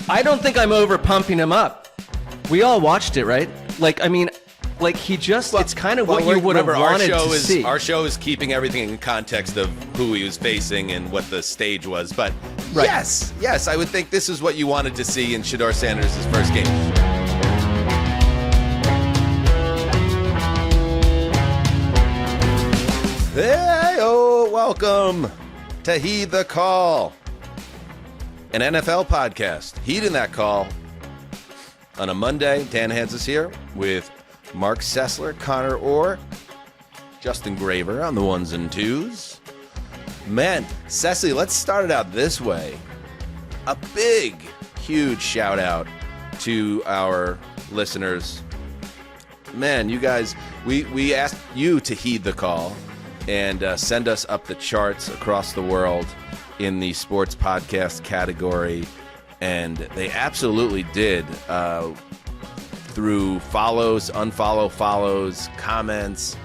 I don't think I'm over pumping him up. We all watched it, right? He just, it's kind of what you would have wanted to see. Our show is keeping everything in context of who he was facing and what the stage was. But right. yes, I would think this is what you wanted to see in Shedeur Sanders' first game. Hey-oh, welcome to Heed the Call, an NFL podcast. Heed in that call on a Monday. Dan Hanzus here with Marc Sessler, Conor Orr, Justin Graver on the ones and twos. Man, Sessy, let's start it out this way. A big, huge shout out to our listeners. Man, you guys, we asked you to heed the call and send us up the charts across the world in the sports podcast category. And they absolutely did. Through follows, follows, comments,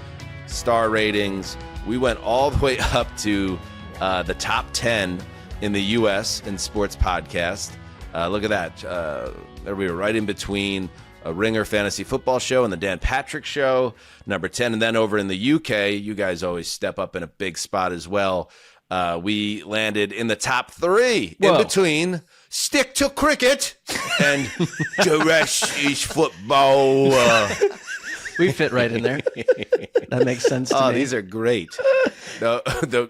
star ratings. We went all the way up to the top 10 in the U.S. in sports podcast. Look at that. There we were right in between a Ringer Fantasy Football Show and the Dan Patrick Show, number 10. And then over in the U.K., you guys always step up in a big spot as well. We landed in the top 3 in between Stick to Cricket and Jurassic Football. We fit right in there. That makes sense to me. These are great.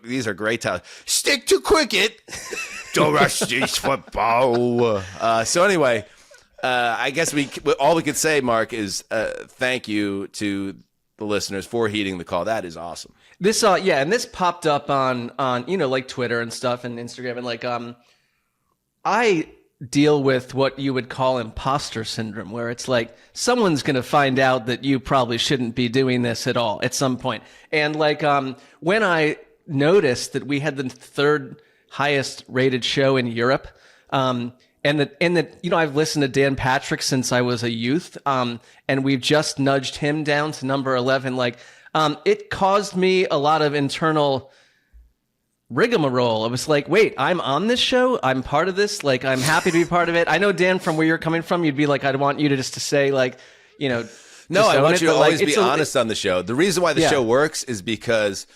These are great titles. Stick to Cricket, Jurassic Football. So anyway, I guess all we could say, Mark, is thank you to the listeners for heeding the call. That is awesome. This and this popped up on like Twitter and stuff and Instagram and I deal with what you would call imposter syndrome, where it's like someone's going to find out that you probably shouldn't be doing this at all at some point. And when I noticed that we had the 3rd highest rated show in Europe, and that I've listened to Dan Patrick since I was a youth, and we've just nudged him down to number 11. It caused me a lot of internal rigmarole. I was like, wait, I'm on this show? I'm part of this? I'm happy to be part of it. I know, Dan, from where you're coming from, you'd be like, I'd want you to just to say, No, I want you to always be honest on the show. The reason why the show works is because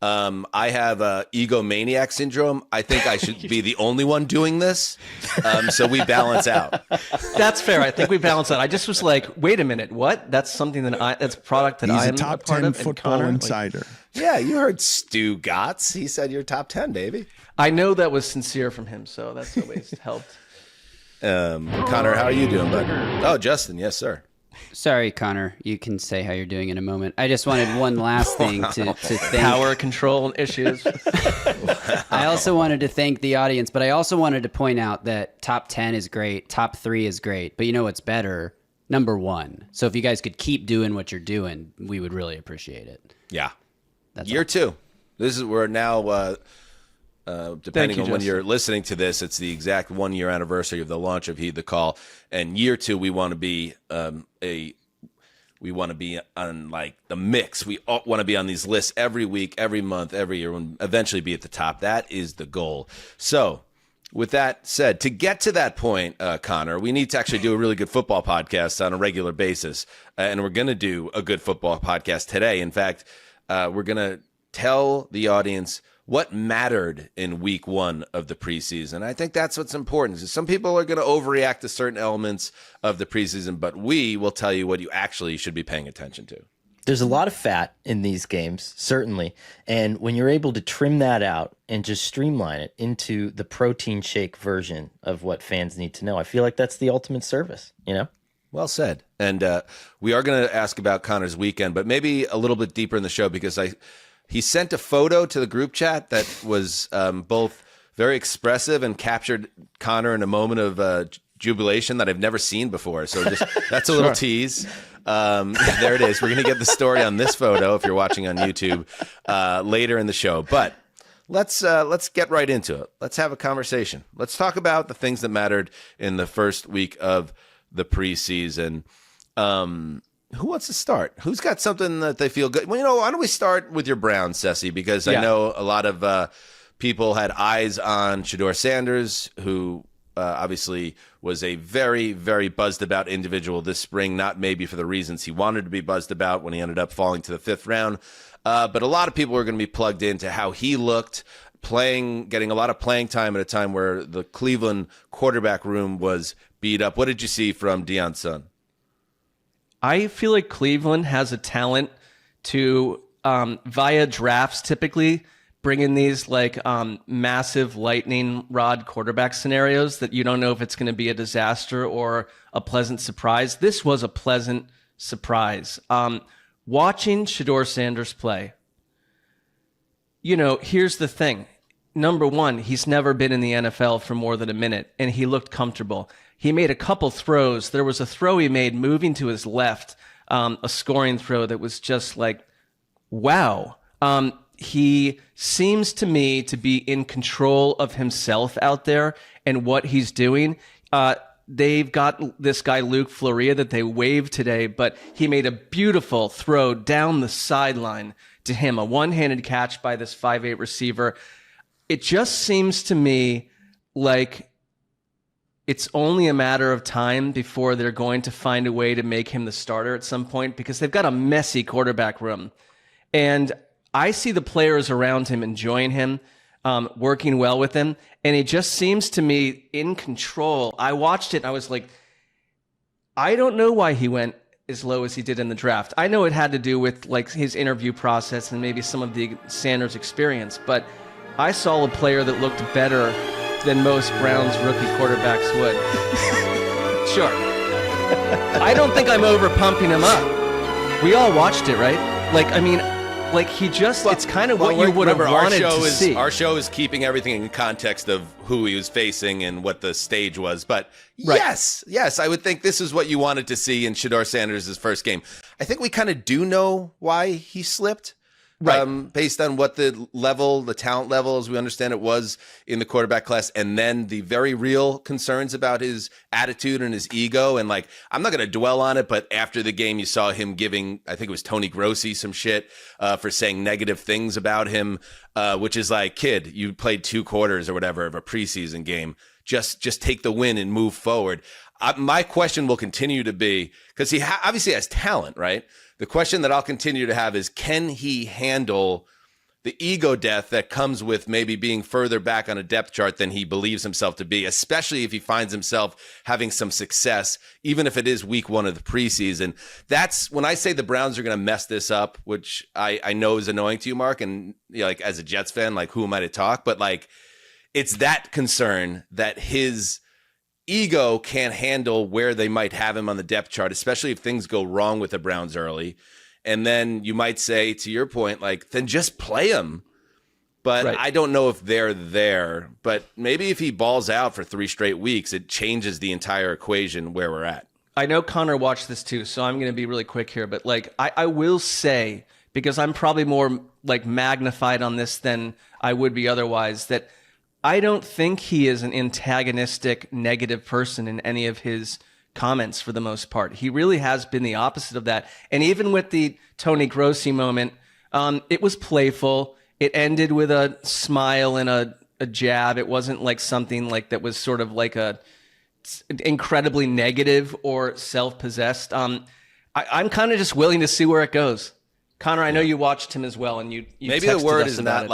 I have egomaniac syndrome. I think I should be the only one doing this. So we balance out. That's fair. I think we balance out. I just was like, wait a minute, what? That's something that's a product that I am a top a part 10 of. football insider. Yeah, you heard Stu Gotts. He said you're top 10, baby. I know that was sincere from him, so that's always helped. Conor, how are you doing, bud? Oh, Justin, yes, sir. Sorry, Conor. You can say how you're doing in a moment. I just wanted one last thing to thank. Power control issues. I also wanted to thank the audience, but I also wanted to point out that top 10 is great. Top 3 is great. But you know what's better? Number 1. So if you guys could keep doing what you're doing, we would really appreciate it. Yeah. That's Year 2. We're now, depending on when you're listening to this, it's the exact 1-year anniversary of the launch of Heed the Call. And year 2, we want to be on the mix. We want to be on these lists every week, every month, every year, and eventually be at the top. That is the goal. So with that said, to get to that point, Conor, we need to actually do a really good football podcast on a regular basis. And we're going to do a good football podcast today. In fact, we're going to tell the audience what mattered in week 1 of the preseason. I think that's what's important. Some people are going to overreact to certain elements of the preseason, but we will tell you what you actually should be paying attention to. There's a lot of fat in these games, certainly. And when you're able to trim that out and just streamline it into the protein shake version of what fans need to know, I feel like that's the ultimate service, Well said. And we are going to ask about Conor's weekend, but maybe a little bit deeper in the show because he sent a photo to the group chat that was both very expressive and captured Conor in a moment of jubilation that I've never seen before. So that's a little tease. There it is. We're going to get the story on this photo if you're watching on YouTube later in the show. But let's get right into it. Let's have a conversation. Let's talk about the things that mattered in the first week of the preseason. Who wants to start? Who's got something that they feel good? Well, why don't we start with your Browns, Sessy? Because I know a lot of people had eyes on Shedeur Sanders, who obviously was a very, very buzzed about individual this spring, not maybe for the reasons he wanted to be buzzed about when he ended up falling to the 5th round. But a lot of people are going to be plugged into how he looked, getting a lot of playing time at a time where the Cleveland quarterback room was beat up. What did you see from Deion's son? I feel like Cleveland has a talent to, via drafts typically, bring in these like massive lightning rod quarterback scenarios that you don't know if it's going to be a disaster or a pleasant surprise. This was a pleasant surprise. Watching Shedeur Sanders play, here's the thing. Number one, he's never been in the NFL for more than a minute, and he looked comfortable. He made a couple throws. There was a throw he made moving to his left, a scoring throw that was just like, wow. He seems to me to be in control of himself out there and what he's doing. They've got this guy, Luke Floria, that they waived today, but he made a beautiful throw down the sideline to him, a one-handed catch by this 5'8" receiver. It just seems to me like it's only a matter of time before they're going to find a way to make him the starter at some point, because they've got a messy quarterback room. And I see the players around him enjoying him, working well with him, and he just seems to me in control. I watched it and I was like, I don't know why he went as low as he did in the draft. I know it had to do with like his interview process and maybe some of the Sanders experience, but I saw a player that looked better than most Browns rookie quarterbacks would. Sure. I don't think I'm over pumping him up. We all watched it, right? He just, it's kind of what you would have wanted to see. Our show is keeping everything in context of who he was facing and what the stage was. But yes, I would think this is what you wanted to see in Shedeur Sanders' first game. I think we kind of do know why he slipped. Right. Based on what the talent level, as we understand it, was in the quarterback class, and then the very real concerns about his attitude and his ego. And I'm not going to dwell on it, but after the game, you saw him giving, I think it was Tony Grossi, some shit for saying negative things about him, which is like, kid, you played 2 quarters or whatever of a preseason game. Just take the win and move forward. My question will continue to be, because he obviously has talent, right? The question that I'll continue to have is, can he handle the ego death that comes with maybe being further back on a depth chart than he believes himself to be, especially if he finds himself having some success, even if it is week 1 of the preseason. That's when I say the Browns are going to mess this up, which I know is annoying to you, Mark, and as a Jets fan, who am I to talk? But it's that concern that his ego can't handle where they might have him on the depth chart, especially if things go wrong with the Browns early. And then you might say, to your point, then just play him. But right. I don't know if they're there. But maybe if he balls out for 3 straight weeks, it changes the entire equation where we're at. I know Connor watched this too, so I'm going to be really quick here. But I will say, because I'm probably more magnified on this than I would be otherwise, that I don't think he is an antagonistic, negative person in any of his comments for the most part. He really has been the opposite of that. And even with the Tony Grossi moment, it was playful. It ended with a smile and a jab. It wasn't something that was sort of a incredibly negative or self-possessed. I'm kind of just willing to see where it goes. Connor, I know you watched him as well, and you maybe the word is not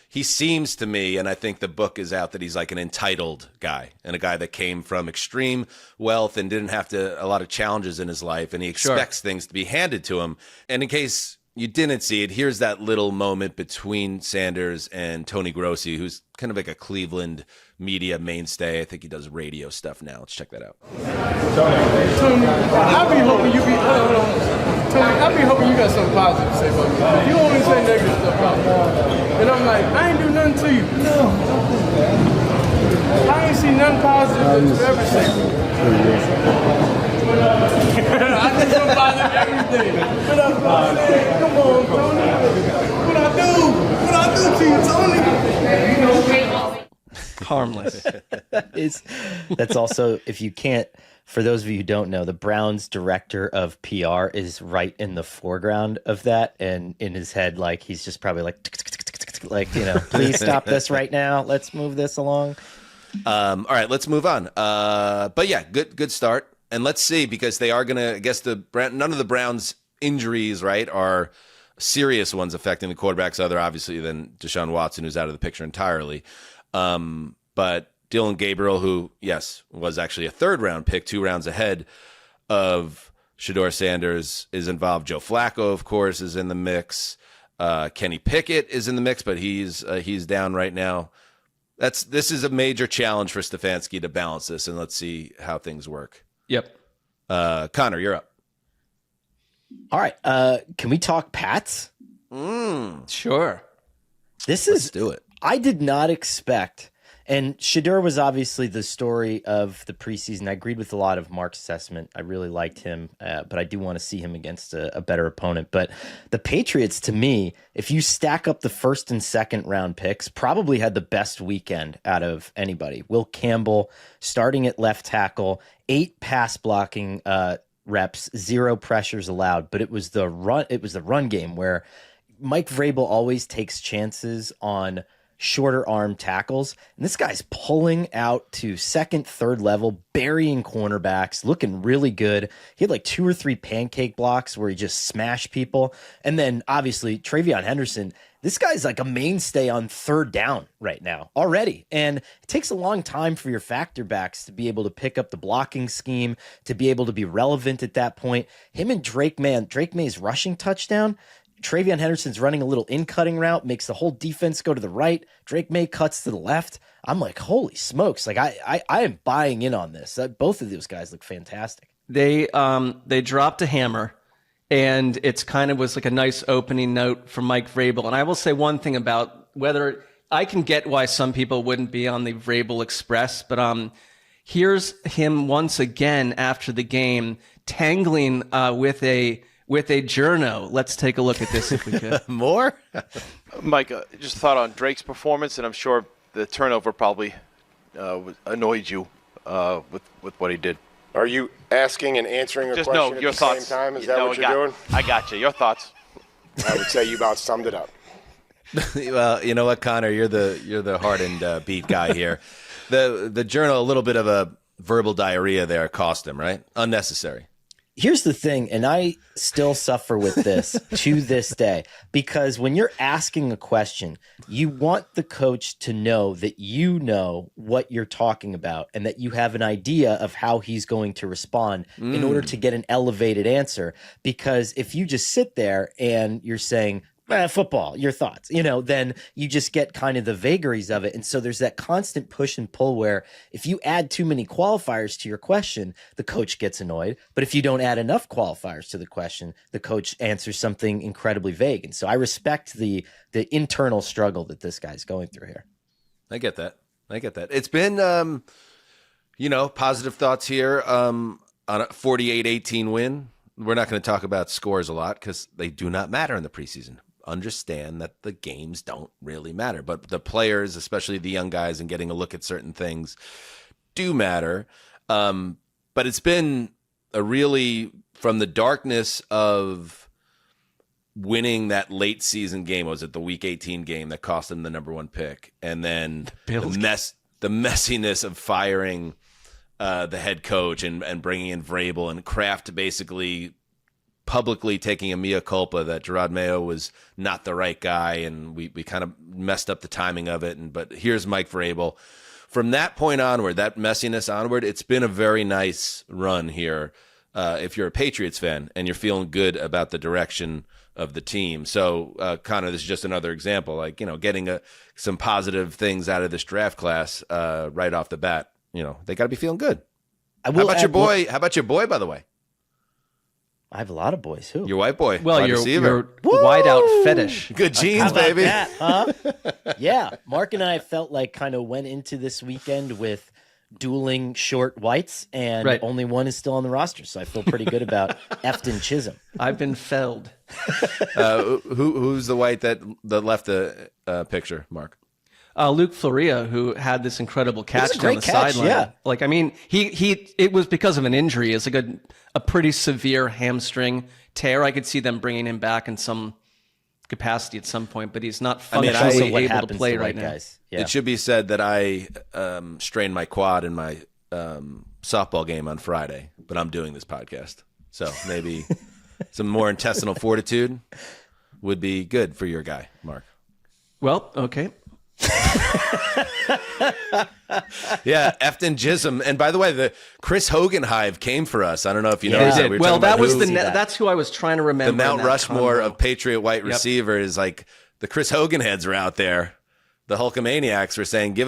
he seems to me, and I think the book is out, that he's an entitled guy and a guy that came from extreme wealth and didn't have a lot of challenges in his life, and he expects things to be handed to him. And in case you didn't see it, here's that little moment between Sanders and Tony Grossi, who's kind of a Cleveland media mainstay. I think he does radio stuff now. Let's check that out. Tony, I be hoping you Tony, I be hoping you got something positive to say about me. You always say negative stuff about me. And I'm like, I ain't do nothing to you. No. I ain't see nothing positive that you ever say. I did something positive every day. But I'm saying, come on, Tony. What I do to you, Tony? Harmless. That's also, if you can't, for those of you who don't know, the Browns director of PR is right in the foreground of that, and in his head, he's just probably please stop this right now. Let's move this along. All right, let's move on. But yeah, good start. And let's see, because they are going to, I guess none of the Browns' injuries, right, are serious ones affecting the quarterbacks other, obviously, than Deshaun Watson, who's out of the picture entirely. But Dylan Gabriel, who, yes, was actually a third-round pick, 2 rounds ahead of Shedeur Sanders, is involved. Joe Flacco, of course, is in the mix. Kenny Pickett is in the mix, but he's down right now. This is a major challenge for Stefanski to balance this, and let's see how things work. Yep. Connor, you're up. All right. Can we talk Pats? Sure. Let's do it. I did not expect, and Shedeur was obviously the story of the preseason. I agreed with a lot of Mark's assessment. I really liked him, but I do want to see him against a better opponent. But the Patriots, to me, if you stack up the first and second round picks, probably had the best weekend out of anybody. Will Campbell starting at left tackle, 8 pass blocking reps, 0 pressures allowed. But it was the run game where Mike Vrabel always takes chances on shorter arm tackles, and this guy's pulling out to second, third level, burying cornerbacks, looking really good. He had like 2 or 3 pancake blocks where he just smashed people. And then obviously Travion Henderson, this guy's like a mainstay on third down right now already. And it takes a long time for your factor backs to be able to pick up the blocking scheme, to be able to be relevant at that point. Him and Drake May's rushing touchdown, Travion Henderson's running a little in-cutting route, makes the whole defense go to the right. Drake May cuts to the left. I'm like, holy smokes. Like, I am buying in on this. Both of those guys look fantastic. They dropped a hammer, and it's kind of was like a nice opening note from Mike Vrabel. And I will say one thing about whether I can get why some people wouldn't be on the Vrabel Express, but here's him once again after the game tangling with a journo. Let's take a look at this if we could. More? Mike, just a thought on Drake's performance, and I'm sure the turnover probably annoyed you with what he did. Are you asking and answering a Just question no, at your the thoughts. same time? Is that what you're doing? I got you. Your thoughts. I would say you about summed it up. Well, you know what, Connor, you're the hardened beat guy here. The journal, a little bit of a verbal diarrhea there cost him, right? Unnecessary. Here's the thing, and I still suffer with this to this day, because when you're asking a question, you want the coach to know that you know what you're talking about and that you have an idea of how he's going to respond in order to get an elevated answer. Because if you just sit there and you're saying, football, your thoughts, then you just get kind of the vagaries of it. And so there's that constant push and pull where if you add too many qualifiers to your question, the coach gets annoyed. But if you don't add enough qualifiers to the question, the coach answers something incredibly vague. And so I respect the internal struggle that this guy's going through here. I get that. It's been, positive thoughts here on a 48-18 win. We're not going to talk about scores a lot because they do not matter in the preseason. Understand that the games don't really matter, but the players, especially the young guys, and getting a look at certain things do matter. But it's been a really, from the darkness of winning that late season game, was it the week 18 game that cost them the number 1 pick? And then the messiness of firing the head coach and bringing in Vrabel and Kraft basically publicly taking a mea culpa that Gerard Mayo was not the right guy, and we kind of messed up the timing of it. But here's Mike Vrabel. From that point onward, that messiness onward, it's been a very nice run here. If you're a Patriots fan and you're feeling good about the direction of the team. So, Connor, this is just another example, like, getting some positive things out of this draft class right off the bat. They got to be feeling good. How about your boy? How about your boy, by the way? I have a lot of boys. Who? Your white boy. Well, wide your receiver. wideout fetish. Good genes, How about baby. that, huh? Yeah. Mark and I felt like kind of went into this weekend with dueling short whites, and only one is still on the roster. So I feel pretty good about Efton Chisholm. I've been felled. Who's the white that left the picture, Mark? Luke Floria, who had this incredible catch great down the catch, sideline. yeah. Like, I mean, it was because of an injury. It's like a pretty severe hamstring tear. I could see them bringing him back in some capacity at some point, but he's not mean, functionally what able to happens play to right white now. guys. Yeah. It should be said that I strained my quad in my softball game on Friday, but I'm doing this podcast. So maybe some more intestinal fortitude would be good for your guy, Mark. Well, okay. Yeah, Efton Jism. And by the way, the Chris Hogan hive came for us. I don't know if you noticed that. We were Well, talking about that was who- that's who I was trying to remember. the Mount in that Rushmore convo. of Patriot white receivers. Like the Chris Hogan heads are out there. The Hulkamaniacs were saying, give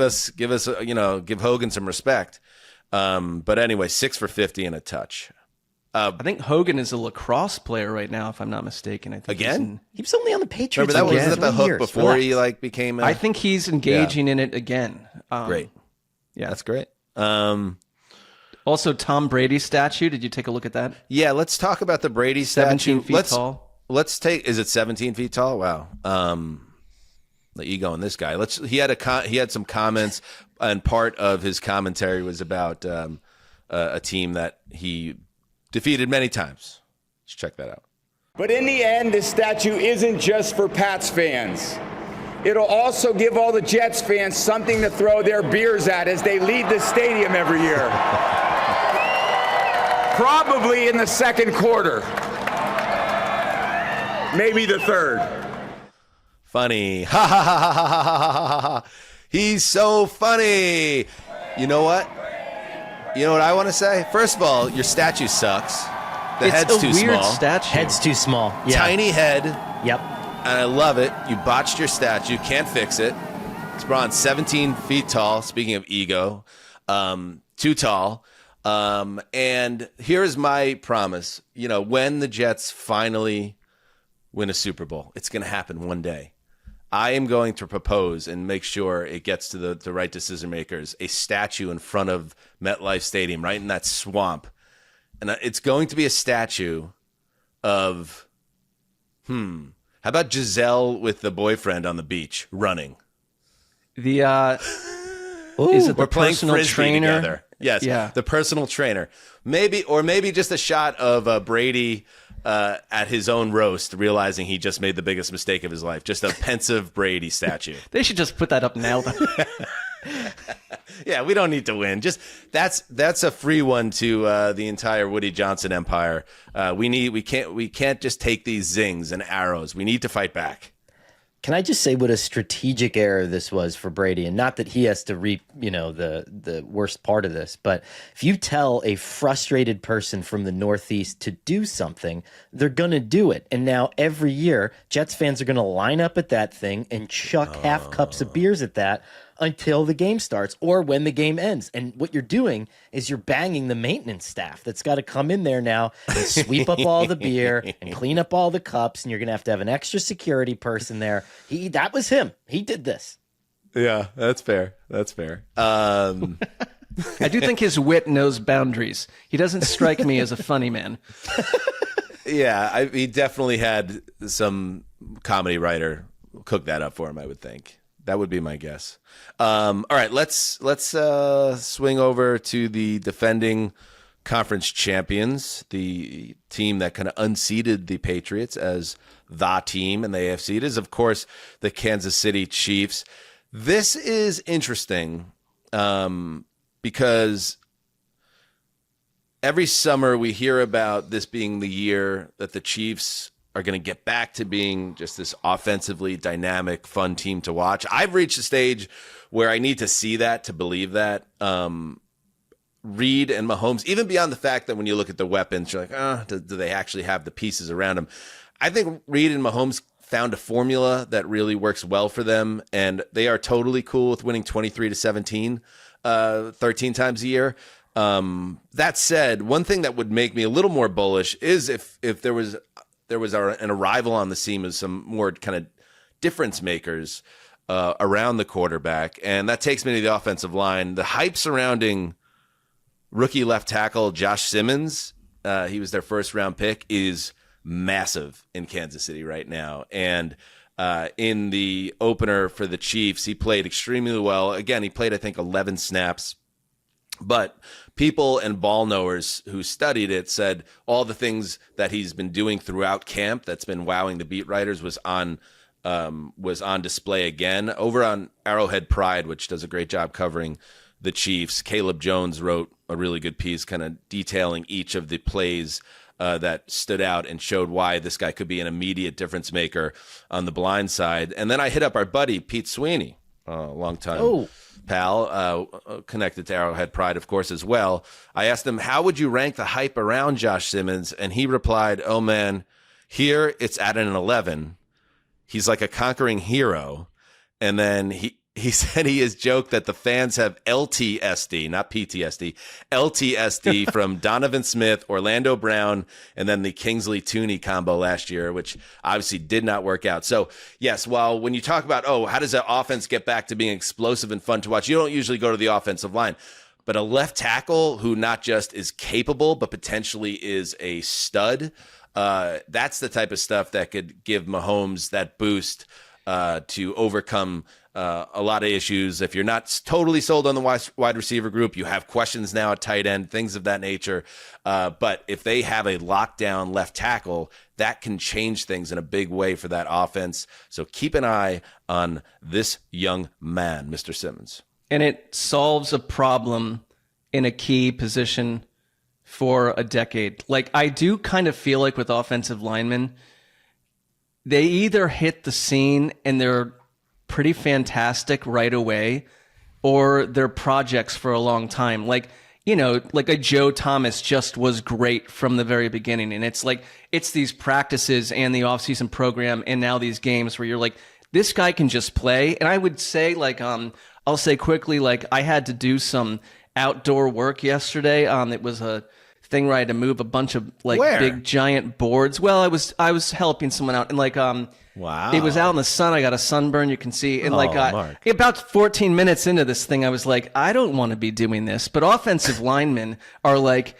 Hogan some respect. But anyway, 6 for 50 and a touch. I think Hogan is a lacrosse player right now, if I'm not mistaken. I think Again? He was only on the Patriots. Remember that for was at the 3 hook years. before Relax. he became. I think he's engaging in it again. Great. Yeah. That's great. Also, Tom Brady statue. Did you take a look at that? Yeah, let's talk about the Brady 17 statue. feet tall. Let's take. Is it 17 feet tall? Wow. The ego in this guy. He had some comments, and part of his commentary was about a team that he defeated many times. Let's check that out. But in the end, this statue isn't just for Pats fans. It'll also give all the Jets fans something to throw their beers at as they leave the stadium every year. Probably in the second quarter. Maybe the third. Funny. Ha ha ha ha ha ha ha ha. He's so funny. You know what? You know what I want to say? First of all, your statue sucks. The head's it's a too weird small. statue. Head's too small. Yeah. Tiny head. Yep. And I love it. You botched your statue. Can't fix it. It's Braun, 17 feet tall. Speaking of ego, too tall. And here's my promise. You know, when the Jets finally win a Super Bowl, it's going to happen one day. I am going to propose and make sure it gets to the right decision makers, a statue in front of MetLife Stadium, right in that swamp. And it's going to be a statue of, how about Giselle with the boyfriend on the beach running? The is it the We're playing personal Frisbee trainer? together. Yes, Yeah. the personal trainer. Maybe just a shot of Brady at his own roast, realizing he just made the biggest mistake of his life. Just a pensive Brady statue. They should just put that up now. Though. Yeah, we don't need to win. Just that's a free one to the entire Woody Johnson empire. We can't just take these zings and arrows. We need to fight back. Can I just say what a strategic error this was for Brady? And not that he has to reap, the worst part of this, but if you tell a frustrated person from the Northeast to do something, they're going to do it. And now every year, Jets fans are going to line up at that thing and chuck half cups of beers at that until the game starts or when the game ends. And what you're doing is you're banging the maintenance staff that's got to come in there now and sweep up all the beer and clean up all the cups. And you're going to have an extra security person there. That was him. He did this. Yeah, that's fair. That's fair. I do think his wit knows boundaries. He doesn't strike me as a funny man. Yeah, he definitely had some comedy writer cook that up for him, I would think. That would be my guess. All right, let's swing over to the defending conference champions, the team that kind of unseated the Patriots as the team in the AFC. It is, of course, the Kansas City Chiefs. This is interesting because every summer we hear about this being the year that the Chiefs are going to get back to being just this offensively dynamic, fun team to watch. I've reached a stage where I need to see that to believe that. Reed and Mahomes, even beyond the fact that when you look at the weapons, you're like, do they actually have the pieces around them? I think Reed and Mahomes found a formula that really works well for them, and they are totally cool with winning 23-17 13 times a year. That said, one thing that would make me a little more bullish is if there was an arrival on the scene of some more kind of difference makers around the quarterback, and that takes me to the offensive line. The hype surrounding rookie left tackle Josh Simmons, he was their first round pick, is massive in Kansas City right now. And in the opener for the Chiefs, he played extremely well. Again, he played, I think, 11 snaps. But people and ball knowers who studied it said all the things that he's been doing throughout camp that's been wowing the beat writers was on display again over on Arrowhead Pride, which does a great job covering the Chiefs. Caleb Jones wrote a really good piece kind of detailing each of the plays that stood out and showed why this guy could be an immediate difference maker on the blind side. And then I hit up our buddy Pete Sweeney, a longtime pal, connected to Arrowhead Pride, of course, as well. I asked him, how would you rank the hype around Josh Simmons? And he replied, oh, man, here it's at an 11. He's like a conquering hero. And then he said he has joked that the fans have LTSD, not PTSD, LTSD from Donovan Smith, Orlando Brown, and then the Kingsley Tooney combo last year, which obviously did not work out. So, yes, while when you talk about, how does that offense get back to being explosive and fun to watch, you don't usually go to the offensive line. But a left tackle who not just is capable, but potentially is a stud, that's the type of stuff that could give Mahomes that boost to overcome a lot of issues. If you're not totally sold on the wide receiver group, you have questions now at tight end, things of that nature. But if they have a lockdown left tackle, that can change things in a big way for that offense. So keep an eye on this young man, Mr. Simmons. And it solves a problem in a key position for a decade. Like, I do kind of feel like with offensive linemen, they either hit the scene and they're pretty fantastic right away, or they're projects for a long time. Like, like a Joe Thomas just was great from the very beginning. And it's like, it's these practices and the offseason program and now these games where you're like, this guy can just play. And I would say, like, I'll say quickly, like, I had to do some outdoor work yesterday. It was a thing where I had to move a bunch of big giant boards. Well, I was helping someone out, and wow, it was out in the sun. I got a sunburn, you can see, and about 14 minutes into this thing, I was like, I don't want to be doing this. But offensive linemen are like,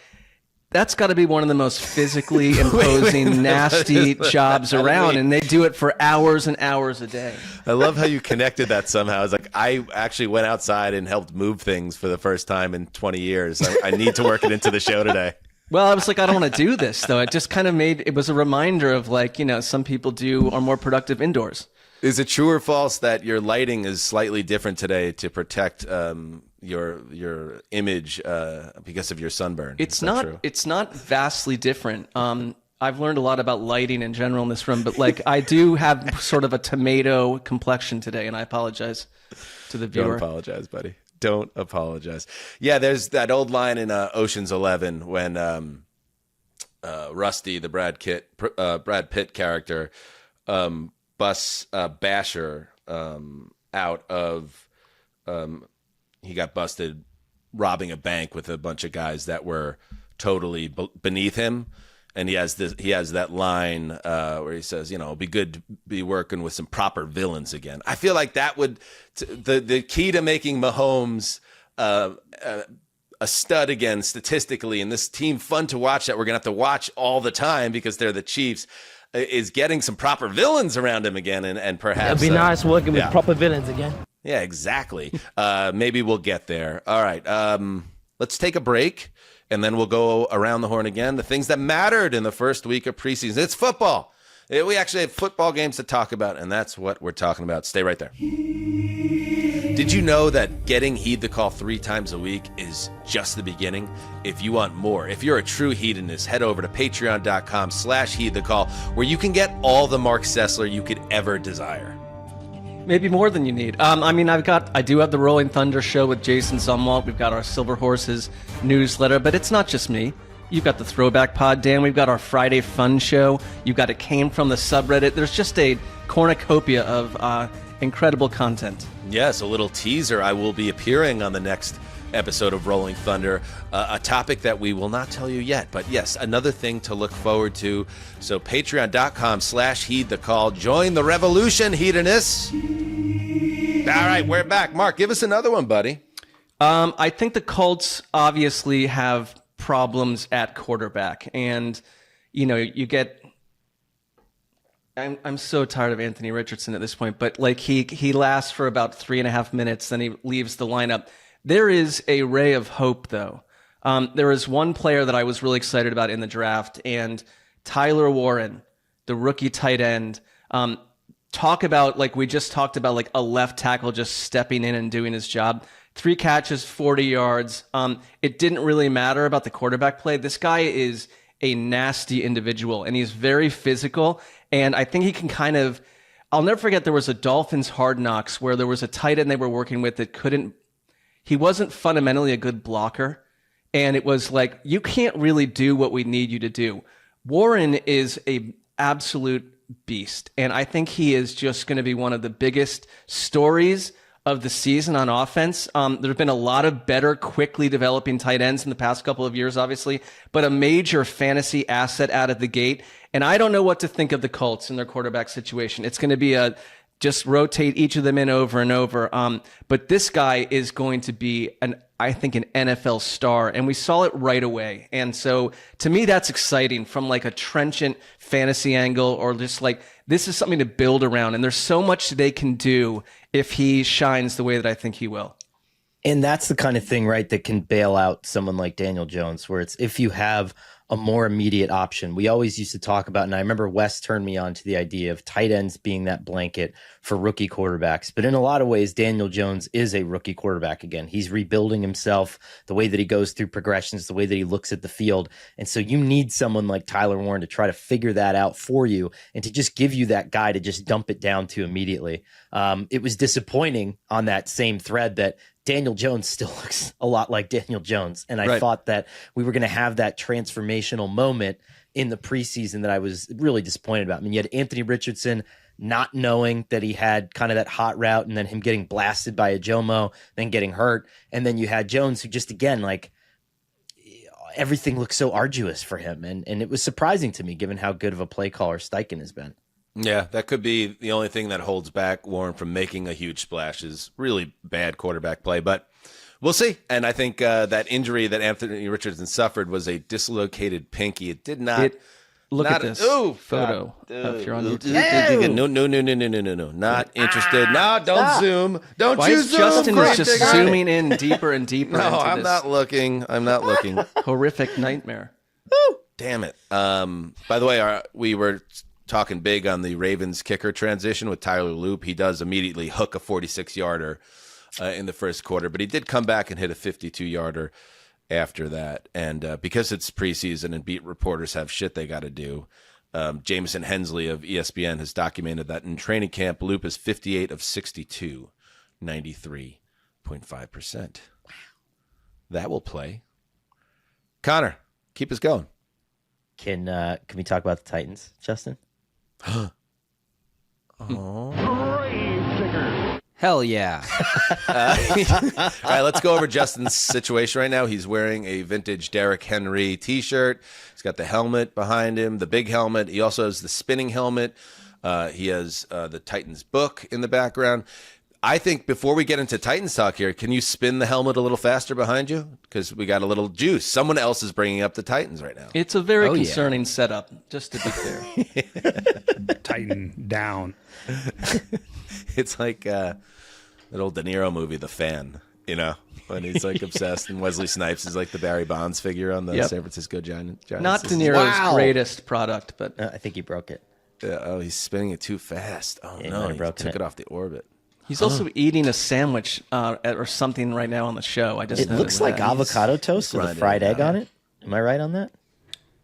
that's got to be one of the most physically imposing, nasty jobs around, and they do it for hours and hours a day. I love how you connected that somehow. It's like, I actually went outside and helped move things for the first time in 20 years. I need to work it into the show today. Well, I was like, I don't want to do this, though. It just kind of it was a reminder of, like, some people are more productive indoors. Is it true or false that your lighting is slightly different today to protect your image because of your sunburn? It's not true? It's not vastly different. I've learned a lot about lighting in general in this room, but I do have sort of a tomato complexion today, and I apologize to the viewer. Don't apologize, buddy. Don't apologize. Yeah, there's that old line in Ocean's 11 when Rusty, the Brad Pitt character, busts Basher out of he got busted robbing a bank with a bunch of guys that were totally beneath him. And he has that line where he says, it'd be good to be working with some proper villains again. I feel like that would the key to making Mahomes a stud again statistically, and this team fun to watch that we're gonna have to watch all the time because they're the Chiefs, is getting some proper villains around him again, and perhaps it'd be nice working with proper villains again. Yeah, exactly. Maybe we'll get there. All right, let's take a break. And then we'll go around the horn again. The things that mattered in the first week of preseason. It's football. We actually have football games to talk about, and that's what we're talking about. Stay right there. Did you know that getting Heed the Call 3 times a week is just the beginning? If you want more, if you're a true Heedonist, head over to patreon.com/heedthecall, where you can get all the Marc Sessler you could ever desire. Maybe more than you need. I do have the Rolling Thunder show with Jason Zumwalt. We've got our Silver Horses newsletter, but it's not just me. You've got the Throwback Pod, Dan. We've got our Friday Fun show. You've got It Came From the subreddit. There's just a cornucopia of incredible content. Yes, a little teaser. I will be appearing on the next episode of Rolling Thunder, a topic that we will not tell you yet, but yes, another thing to look forward to. So patreon.com/heedthecall. Join the revolution, Heedonists. All right, we're back. Mark, give us another one, buddy. I think the Colts obviously have problems at quarterback, and you get. I'm so tired of Anthony Richardson at this point, but he lasts for about 3.5 minutes, then he leaves the lineup. There is a ray of hope, though. There is one player that I was really excited about in the draft, and Tyler Warren, the rookie tight end. Talk about, like we just talked about, like a left tackle just stepping in and doing his job. 3 catches, 40 yards. It didn't really matter about the quarterback play. This guy is a nasty individual, and he's very physical. And I think he can kind of, I'll never forget, there was a Dolphins Hard Knocks where there was a tight end they were working with that he wasn't fundamentally a good blocker. And it was like, you can't really do what we need you to do. Warren is a absolute beast. And I think he is just going to be one of the biggest stories of the season on offense. There have been a lot of better, quickly developing tight ends in the past couple of years, obviously, but a major fantasy asset out of the gate. And I don't know what to think of the Colts in their quarterback situation. It's going to be just rotate each of them in over and over. But this guy is going to be I think an NFL star, and we saw it right away. And so to me, that's exciting from like a trenchant fantasy angle, or just like, this is something to build around. And there's so much they can do if he shines the way that I think he will. And that's the kind of thing, right, that can bail out someone like Daniel Jones, where it's if you have a more immediate option. We always used to talk about, and I remember Wes turned me on to the idea of tight ends being that blanket for rookie quarterbacks. But in a lot of ways, Daniel Jones is a rookie quarterback again. He's rebuilding himself, the way that he goes through progressions, the way that he looks at the field. And so you need someone like Tyler Warren to try to figure that out for you and to just give you that guy to just dump it down to immediately. It was disappointing on that same thread that Daniel Jones still looks a lot like Daniel Jones. And I thought that we were going to have that transformational moment in the preseason that I was really disappointed about. I mean, you had Anthony Richardson not knowing that he had kind of that hot route, and then him getting blasted by a Jomo, then getting hurt. And then you had Jones, who just, again, like, everything looked so arduous for him. And it was surprising to me, given how good of a play caller Steichen has been. Yeah, that could be the only thing that holds back Warren from making a huge splash is really bad quarterback play. But we'll see. And I think that injury that Anthony Richardson suffered was a dislocated pinky. It did not. Look at this photo. If you're on YouTube. No. Not interested. No, don't zoom. Don't Why you is zoom. Justin is just zooming in deeper and deeper No, into I'm this not looking. I'm not looking. horrific nightmare. Damn it. By the way, we were talking big on the Ravens kicker transition with Tyler Loop. He does immediately hook a 46-yarder in the first quarter, but he did come back and hit a 52-yarder after that. And because it's preseason and beat reporters have shit they got to do, Jameson Hensley of ESPN has documented that in training camp, Loop is 58 of 62, 93.5%. Wow. That will play. Connor, keep us going. Can we talk about the Titans, Justin? Hell yeah. All right, let's go over Justin's situation right now. He's wearing a vintage Derrick Henry t-shirt. He's got the helmet behind him, the big helmet. He also has the spinning helmet. He has the Titans book in the background. I think before we get into Titans talk here, can you spin the helmet a little faster behind you? Because we got a little juice. Someone else is bringing up the Titans right now. It's a very concerning setup, just to be clear. Titan down. It's like that old De Niro movie, The Fan, you know, when he's like obsessed, and Wesley Snipes is like the Barry Bonds figure on the San Francisco Giants. Not De Niro's greatest product, but I think he broke it. He's spinning it too fast. Oh, Yeah, no, he he broke took it. it off the orbit. he's also eating a sandwich or something right now on the show. I just It looks like avocado toast with a fried egg on it. Am I right on that?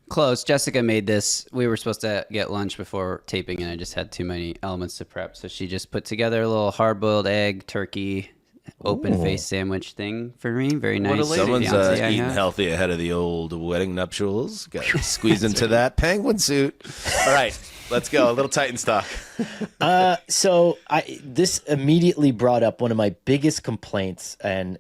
Close. Jessica made this. We were supposed to get lunch before taping, and I just had too many elements to prep. So she just put together a little hard-boiled egg, turkey, open-faced sandwich thing for me. Very nice. a lady. Someone's fiancé I eating have. healthy ahead of the old wedding nuptials. Got to squeeze into that penguin suit. All right, let's go. A little Titans talk. So this immediately brought up one of my biggest complaints. And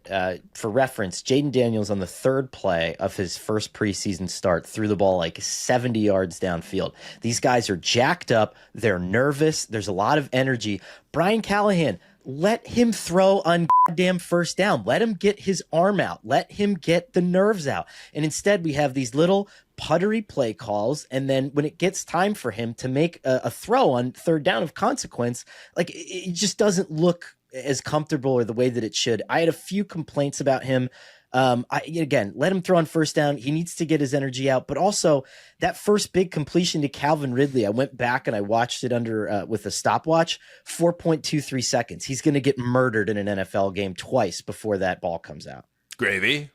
for reference, Jaden Daniels on the third play of his first preseason start threw the ball like 70 yards downfield. These guys are jacked up. They're nervous. There's a lot of energy. Brian Callahan, let him throw on goddamn first down. Let him get his arm out. Let him get the nerves out. And instead, we have these little puttery play calls. And then when it gets time for him to make a throw on third down of consequence, like it just doesn't look as comfortable or the way that it should. I had a few complaints about him. Again, let him throw on first down. He needs to get his energy out, but also that first big completion to Calvin Ridley. I went back and I watched it under with a stopwatch, 4.23 seconds. He's going to get murdered in an NFL game twice before that ball comes out. Gravy.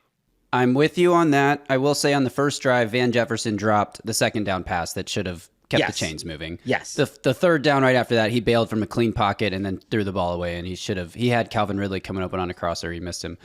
I'm with you on that. I will say on the first drive, Van Jefferson dropped the second down pass that should have kept the chains moving. Yes. The third down right after that, he bailed from a clean pocket and then threw the ball away, and he had Calvin Ridley coming open on a crosser. He missed him.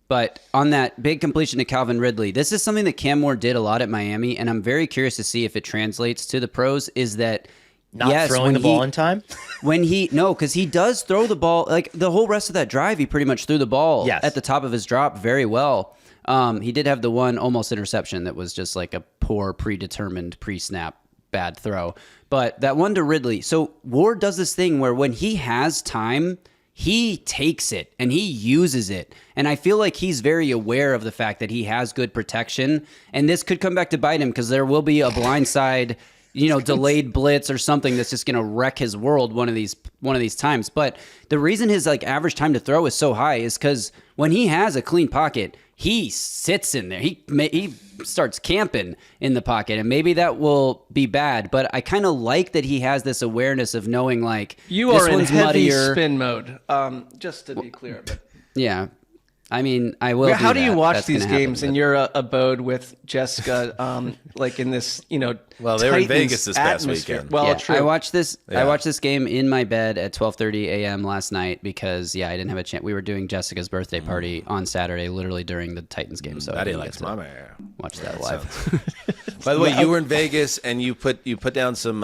But on that big completion to Calvin Ridley, this is something that Cam Moore did a lot at Miami, and I'm very curious to see if it translates to the pros, is that Not throwing the ball in time? Because he does throw the ball. Like the whole rest of that drive, he pretty much threw the ball at the top of his drop very well. He did have the one almost interception that was just like a poor, predetermined, pre-snap bad throw. But that one to Ridley. So Ward does this thing where when he has time, he takes it and he uses it. And I feel like he's very aware of the fact that he has good protection. And this could come back to bite him because there will be a blindside, delayed blitz or something that's just going to wreck his world one of these times. But the reason his average time to throw is so high is because when he has a clean pocket, he sits in there. He starts camping in the pocket, and maybe that will be bad. But I kind of like that he has this awareness of knowing you this are in one's heavy muddier. spin mode. Just to be clear, but Yeah. I mean, I will. How do you watch That's these gonna games happen, in your abode with Jessica? In this, Well, they were in Titans Vegas this past atmosphere? weekend. Well, Yeah, true. I watched this game in my bed at 12:30 a.m. last night because I didn't have a chance. We were doing Jessica's birthday party on Saturday, literally during the Titans game. So I didn't likes get to mama. watch that live. By the way, you were in Vegas and you put down some.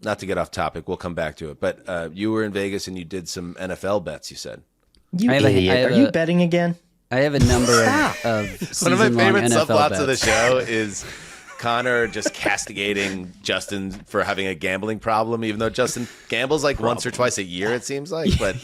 Not to get off topic, we'll come back to it. But you were in Vegas and you did some NFL bets. You said. You idiot. Are you betting again? I have a number of One of my favorite NFL subplots bets. of the show is Connor just castigating Justin for having a gambling problem, even though Justin gambles once or twice a year, it seems like. But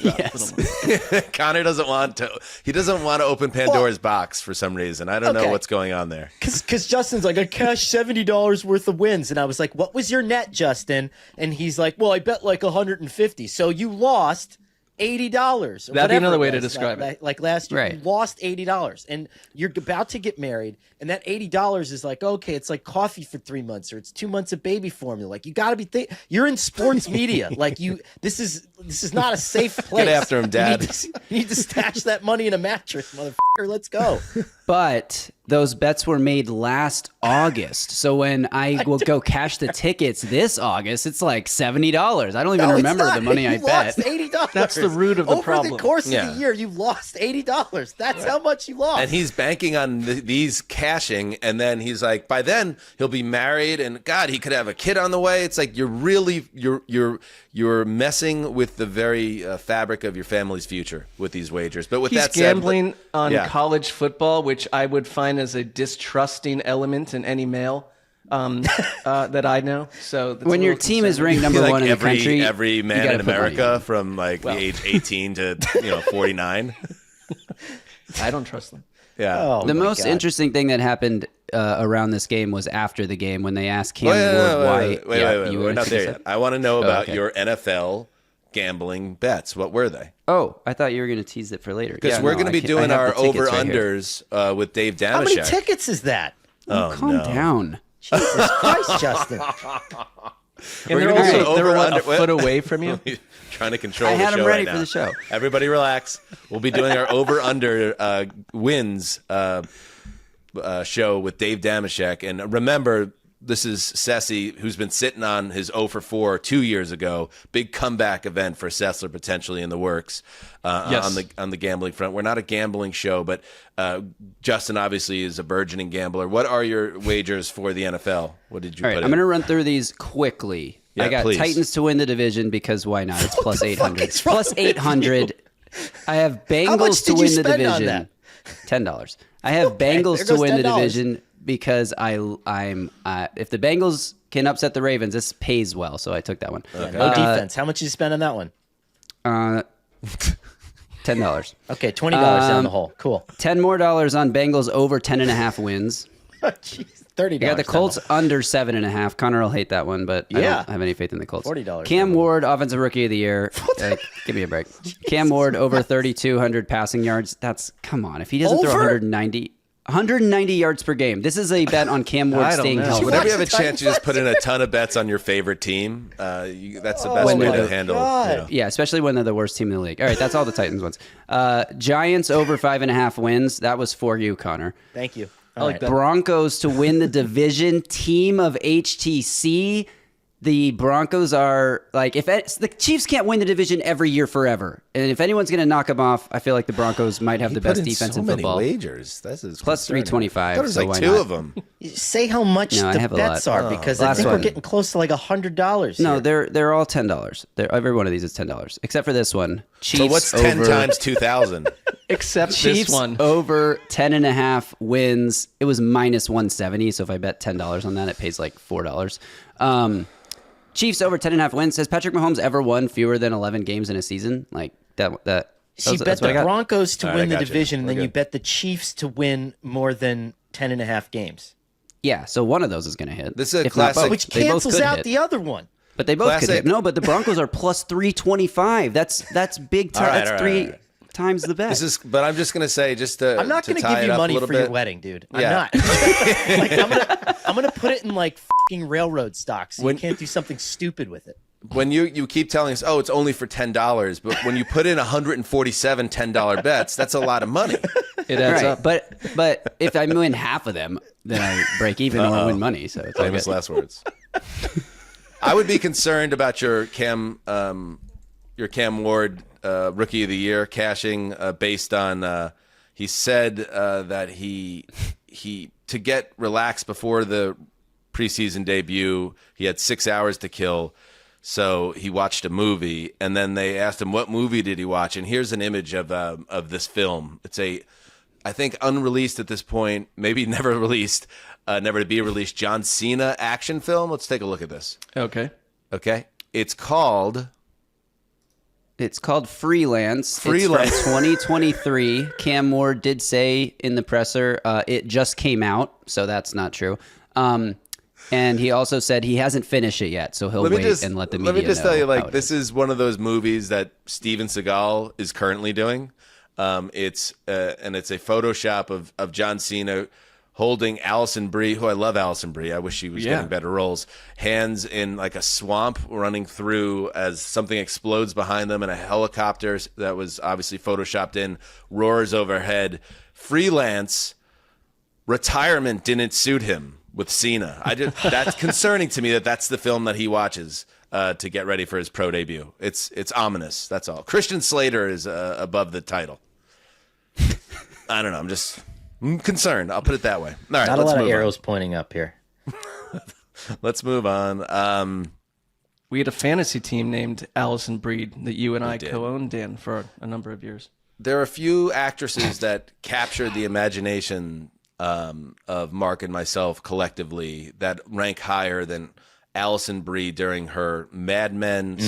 Connor doesn't want to. He doesn't want to open Pandora's box for some reason. I don't know what's going on there. Because Justin's like, I cashed $70 worth of wins, and I was like, what was your net, Justin? And he's like, well, I bet $150. So you lost $80. That'd be another way to describe it. Like last year, you lost $80, and you're about to get married, and that $80 is okay, it's like coffee for 3 months, or it's 2 months of baby formula. You got to be. You're in sports media. This is not a safe place. Get after him, Dad. You need to stash that money in a mattress, motherfucker. Let's go. But those bets were made last August. So when I will go cash the tickets this August, it's like $70. I don't even remember the money I bet. Lost $80. That's the root of the problem. Over the course of the year, you lost $80. That's how much you lost. And he's banking on these cashing, and then he's like, by then he'll be married, and God, he could have a kid on the way. It's like you're messing with the very fabric of your family's future with these wagers. But with He's that said, gambling on college football, which I would find as a distrusting element in any male that I know. So that's when your team is ranked number one in the country, every man in America from the age 18 to 49. I don't trust them. Yeah. The most interesting thing that happened around this game was after the game when they asked Cam Ward why. Wait, we're not there yet. I want to know about your NFL gambling bets. What were they? Oh, I thought you were going to tease it for later. Because we're going to be doing our over-unders with Dave Damashek. How many tickets is that? Calm down. Jesus Christ, Justin. And they're also a foot away from you. Trying to control I the had show him ready right for now. the show. Everybody relax. We'll be doing our over-under wins show with Dave Damashek. And remember, this is Sessy, who's been sitting on his 0 for 4 2 years ago. Big comeback event for Sessler potentially in the works on the gambling front. We're not a gambling show, but Justin obviously is a burgeoning gambler. What are your wagers for the NFL? What did you put in? I'm going to run through these quickly. Yeah, I got please. Titans to win the division because why not? It's plus 800. Plus 800. I have Bengals to win the division. $10. I have Bengals to win the division because I'm if the Bengals can upset the Ravens, this pays well, so I took that one. No defense. How much did you spend on that one? $10. Okay, $20 down the hole. Cool. $10 more on Bengals over 10.5 wins. Jeez, $30. You got the Colts under 7.5. Connor will hate that one, but I Yeah. don't have any faith in the Colts. $40. Cam Ward, Offensive Rookie of the Year. Give me a break. Cam Ward over 3,200 passing yards. Come on. If he doesn't throw 190 yards per game. This is a bet on Cam Ward staying healthy. Whenever you have a chance, you just put in a ton of bets on your favorite team. That's the best way to handle. Yeah, especially when they're the worst team in the league. All right, that's all the Titans ones. Giants over 5.5 wins. That was for you, Connor. Thank you. I like that. Broncos to win the division. Team of HTC. The Broncos are like, the Chiefs can't win the division every year forever, and if anyone's going to knock them off, I feel like the Broncos might have the best defense in football. Many wagers. That's plus 325. That was so like why two not? of them. Say how much the bets are, because I think we're getting close to like $100. No, they're all $10. Every one of these is $10, except for this one. Chiefs. So what's 10 times 2,000? Except Chiefs this one. over 10.5 wins. It was minus 170. So if I bet $10 on that, it pays like $4. Chiefs over 10.5 wins. Has Patrick Mahomes ever won fewer than 11 games in a season? Like that. So you bet the Broncos to win the division, and then you you bet the Chiefs to win more than 10.5 games. Yeah, so one of those is going to hit. This is a if not classic. both. Which They both cancels could out hit. the other one. But they both Classic. could hit. No, but the Broncos are plus 325. That's big time. All right, That's all right, three all right. times the bet. But I'm just gonna say, I'm not going to give you money for bit. your wedding, dude. I'm Yeah. not. I'm gonna put it in like fucking railroad stocks. So you can't do something stupid with it. When you keep telling us, it's only for $10, but when you put in 147 $10 bets, that's a lot of money. It adds right. up. But if I win half of them, then I break even or win money. So it's all Famous good. last words. I would be concerned about your Cam Ward Rookie of the Year cashing based on he said that he to get relaxed before the preseason debut, he had 6 hours to kill. So he watched a movie, and then they asked him what movie did he watch, and here's an image of this film. It's I think unreleased at this point, maybe never released, never to be released, John Cena action film. Let's take a look at this. Okay. It's called Freelance. Freelance. It's from 2023. Cam Ward did say in the presser it just came out, so that's not true. And he also said he hasn't finished it yet, so he'll wait and let the media know. Let me just tell you, how this is one of those movies that Steven Seagal is currently doing. It's a Photoshop of John Cena holding Allison Brie, who I love Allison Brie. I wish she was getting better roles. Hands in like a swamp running through as something explodes behind them, and a helicopter that was obviously Photoshopped in roars overhead. Freelance. Retirement didn't suit him with Cena. That's concerning to me that's the film that he watches to get ready for his pro debut. It's ominous. That's all. Christian Slater is above the title. I don't know. I'm concerned. I'll put it that way. All right, Not a let's lot of move arrows pointing up here. Let's move on. We had a fantasy team named Allison Breed that you and I did. co-owned, Dan, for a number of years. There are a few actresses that captured the imagination of Mark and myself collectively that rank higher than Allison Brie during her Mad Men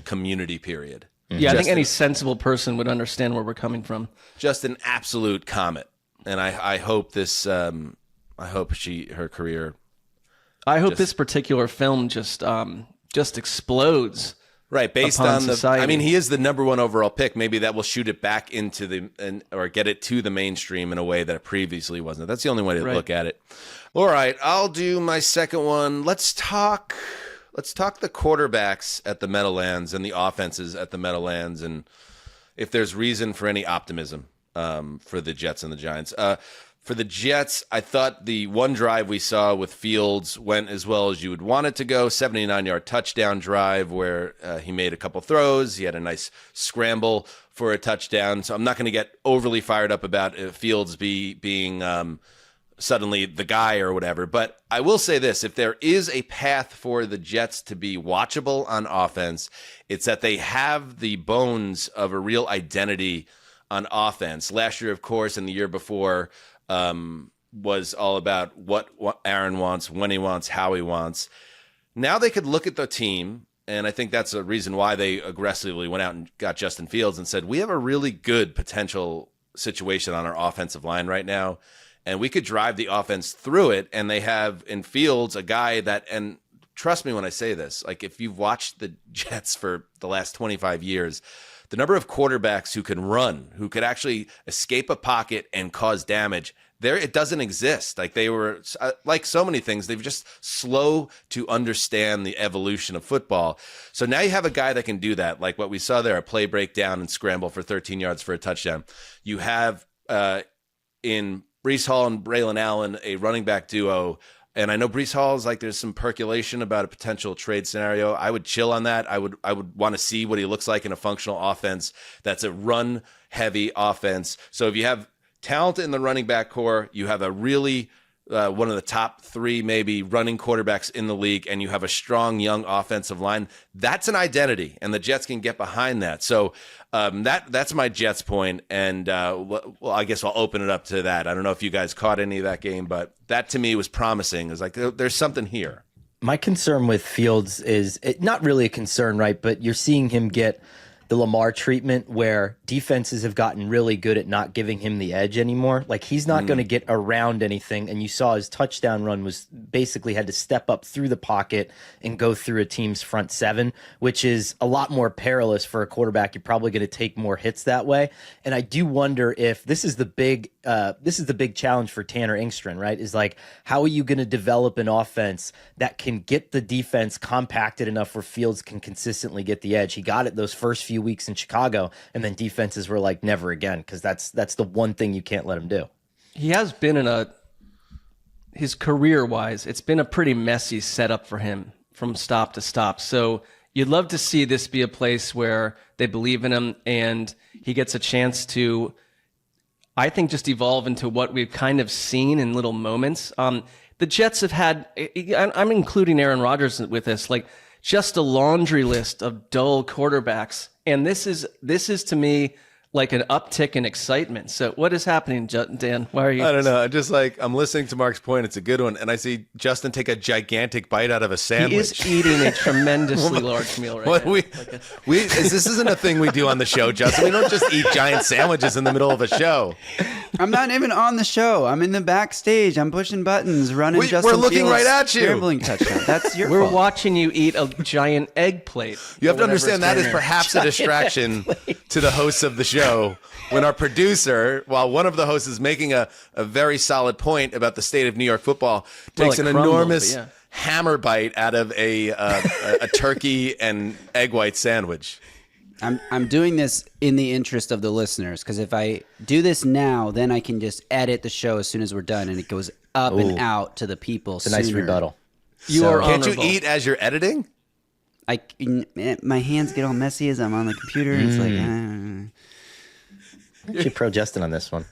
/ Community period. Yeah, I think any sensible person would understand where we're coming from. Just an absolute comet, and I hope this. I hope her career. I hope this particular film just explodes. Right, based upon on society. I mean, he is the number one overall pick. Maybe that will shoot it back into or get it to the mainstream in a way that it previously wasn't. That's the only way to look at it. All right, I'll do my second one. Let's talk the quarterbacks at the Meadowlands and the offenses at the Meadowlands, and if there's reason for any optimism for the Jets and the Giants. For the Jets, I thought the one drive we saw with Fields went as well as you would want it to go. 79-yard touchdown drive where he made a couple throws. He had a nice scramble for a touchdown. So I'm not going to get overly fired up about Fields being suddenly the guy or whatever. But I will say this. If there is a path for the Jets to be watchable on offense, it's that they have the bones of a real identity on offense. Last year, of course, and the year before, was all about what Aaron wants, when he wants, how he wants. Now they could look at the team, and I think that's a reason why they aggressively went out and got Justin Fields and said, we have a really good potential situation on our offensive line right now, and we could drive the offense through it. And they have in Fields a guy that, and trust me when I say this, like if you've watched the Jets for the last 25 years, the number of quarterbacks who can run, who could actually escape a pocket and cause damage, there it doesn't exist. Like they were, like so many things, they've just slow to understand the evolution of football. So now you have a guy that can do that, like what we saw there, a play breakdown and scramble for 13 yards for a touchdown. You have in Breece Hall and Braylon Allen, a running back duo. And I know Breece Hall is like there's some percolation about a potential trade scenario. I would chill on that. I would want to see what he looks like in a functional offense that's a run heavy offense. So if you have talent in the running back core, you have a really one of the top 3 maybe running quarterbacks in the league, and you have a strong young offensive line. That's an identity, and the Jets can get behind that. So that's my Jets point, and well, I guess I'll open it up to that. I don't know if you guys caught any of that game, but that to me was promising. It was like there's something here. My concern with Fields is not really a concern, right? But you're seeing him get the Lamar treatment where defenses have gotten really good at not giving him the edge anymore. Like he's not going to get around anything. And you saw his touchdown run was basically had to step up through the pocket and go through a team's front 7, which is a lot more perilous for a quarterback. You're probably going to take more hits that way. And I do wonder if this is the big challenge for Tanner Engstrand, right? Is like, how are you going to develop an offense that can get the defense compacted enough where Fields can consistently get the edge? He got it those first few weeks in Chicago, and then defenses were like, never again, because that's the one thing you can't let him do. He has been in his career-wise, it's been a pretty messy setup for him from stop to stop. So you'd love to see this be a place where they believe in him and he gets a chance to, I think, just evolve into what we've kind of seen in little moments. The Jets have had, I'm including Aaron Rodgers with this, like just a laundry list of dull quarterbacks. And this is to me like an uptick in excitement. So what is happening, Dan? Why are you? I don't know. I'm listening to Mark's point. It's a good one. And I see Justin take a gigantic bite out of a sandwich. He is eating a tremendously large meal right now. This isn't a thing we do on the show, Justin. We don't just eat giant sandwiches in the middle of a show. I'm not even on the show. I'm in the backstage. I'm pushing buttons, running We're looking right at you. Scrambling touchdown. That's your We're fault. watching you eat a giant egg plate. You have to understand that is perhaps a distraction to the hosts of the show. When our producer, while one of the hosts is making a very solid point about the state of New York football, takes an enormous hammer bite out of a turkey and egg white sandwich. I'm doing this in the interest of the listeners, because if I do this now, then I can just edit the show as soon as we're done, and it goes up and out to the people. It's a nice rebuttal. Can't you eat as you're editing? My hands get all messy as I'm on the computer. It's like. Actually, pro Justin on this one.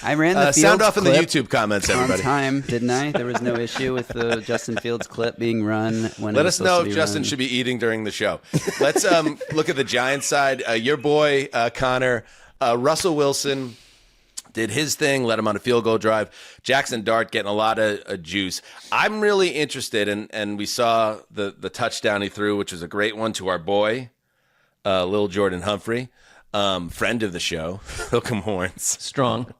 I ran the Fields sound off in the clip YouTube comments, everybody. on time, didn't I? There was no issue with the Justin Fields clip being run when Let it was us know supposed to if be Justin run. should be eating during the show. Let's look at the Giants side. Your boy, Connor, Russell Wilson did his thing, let him on a field goal drive. Jaxson Dart getting a lot of juice. I'm really interested, and we saw the touchdown he threw, which was a great one to our boy, Lil Jordan Humphrey. Friend of the show, Hook'em Horns. Strong.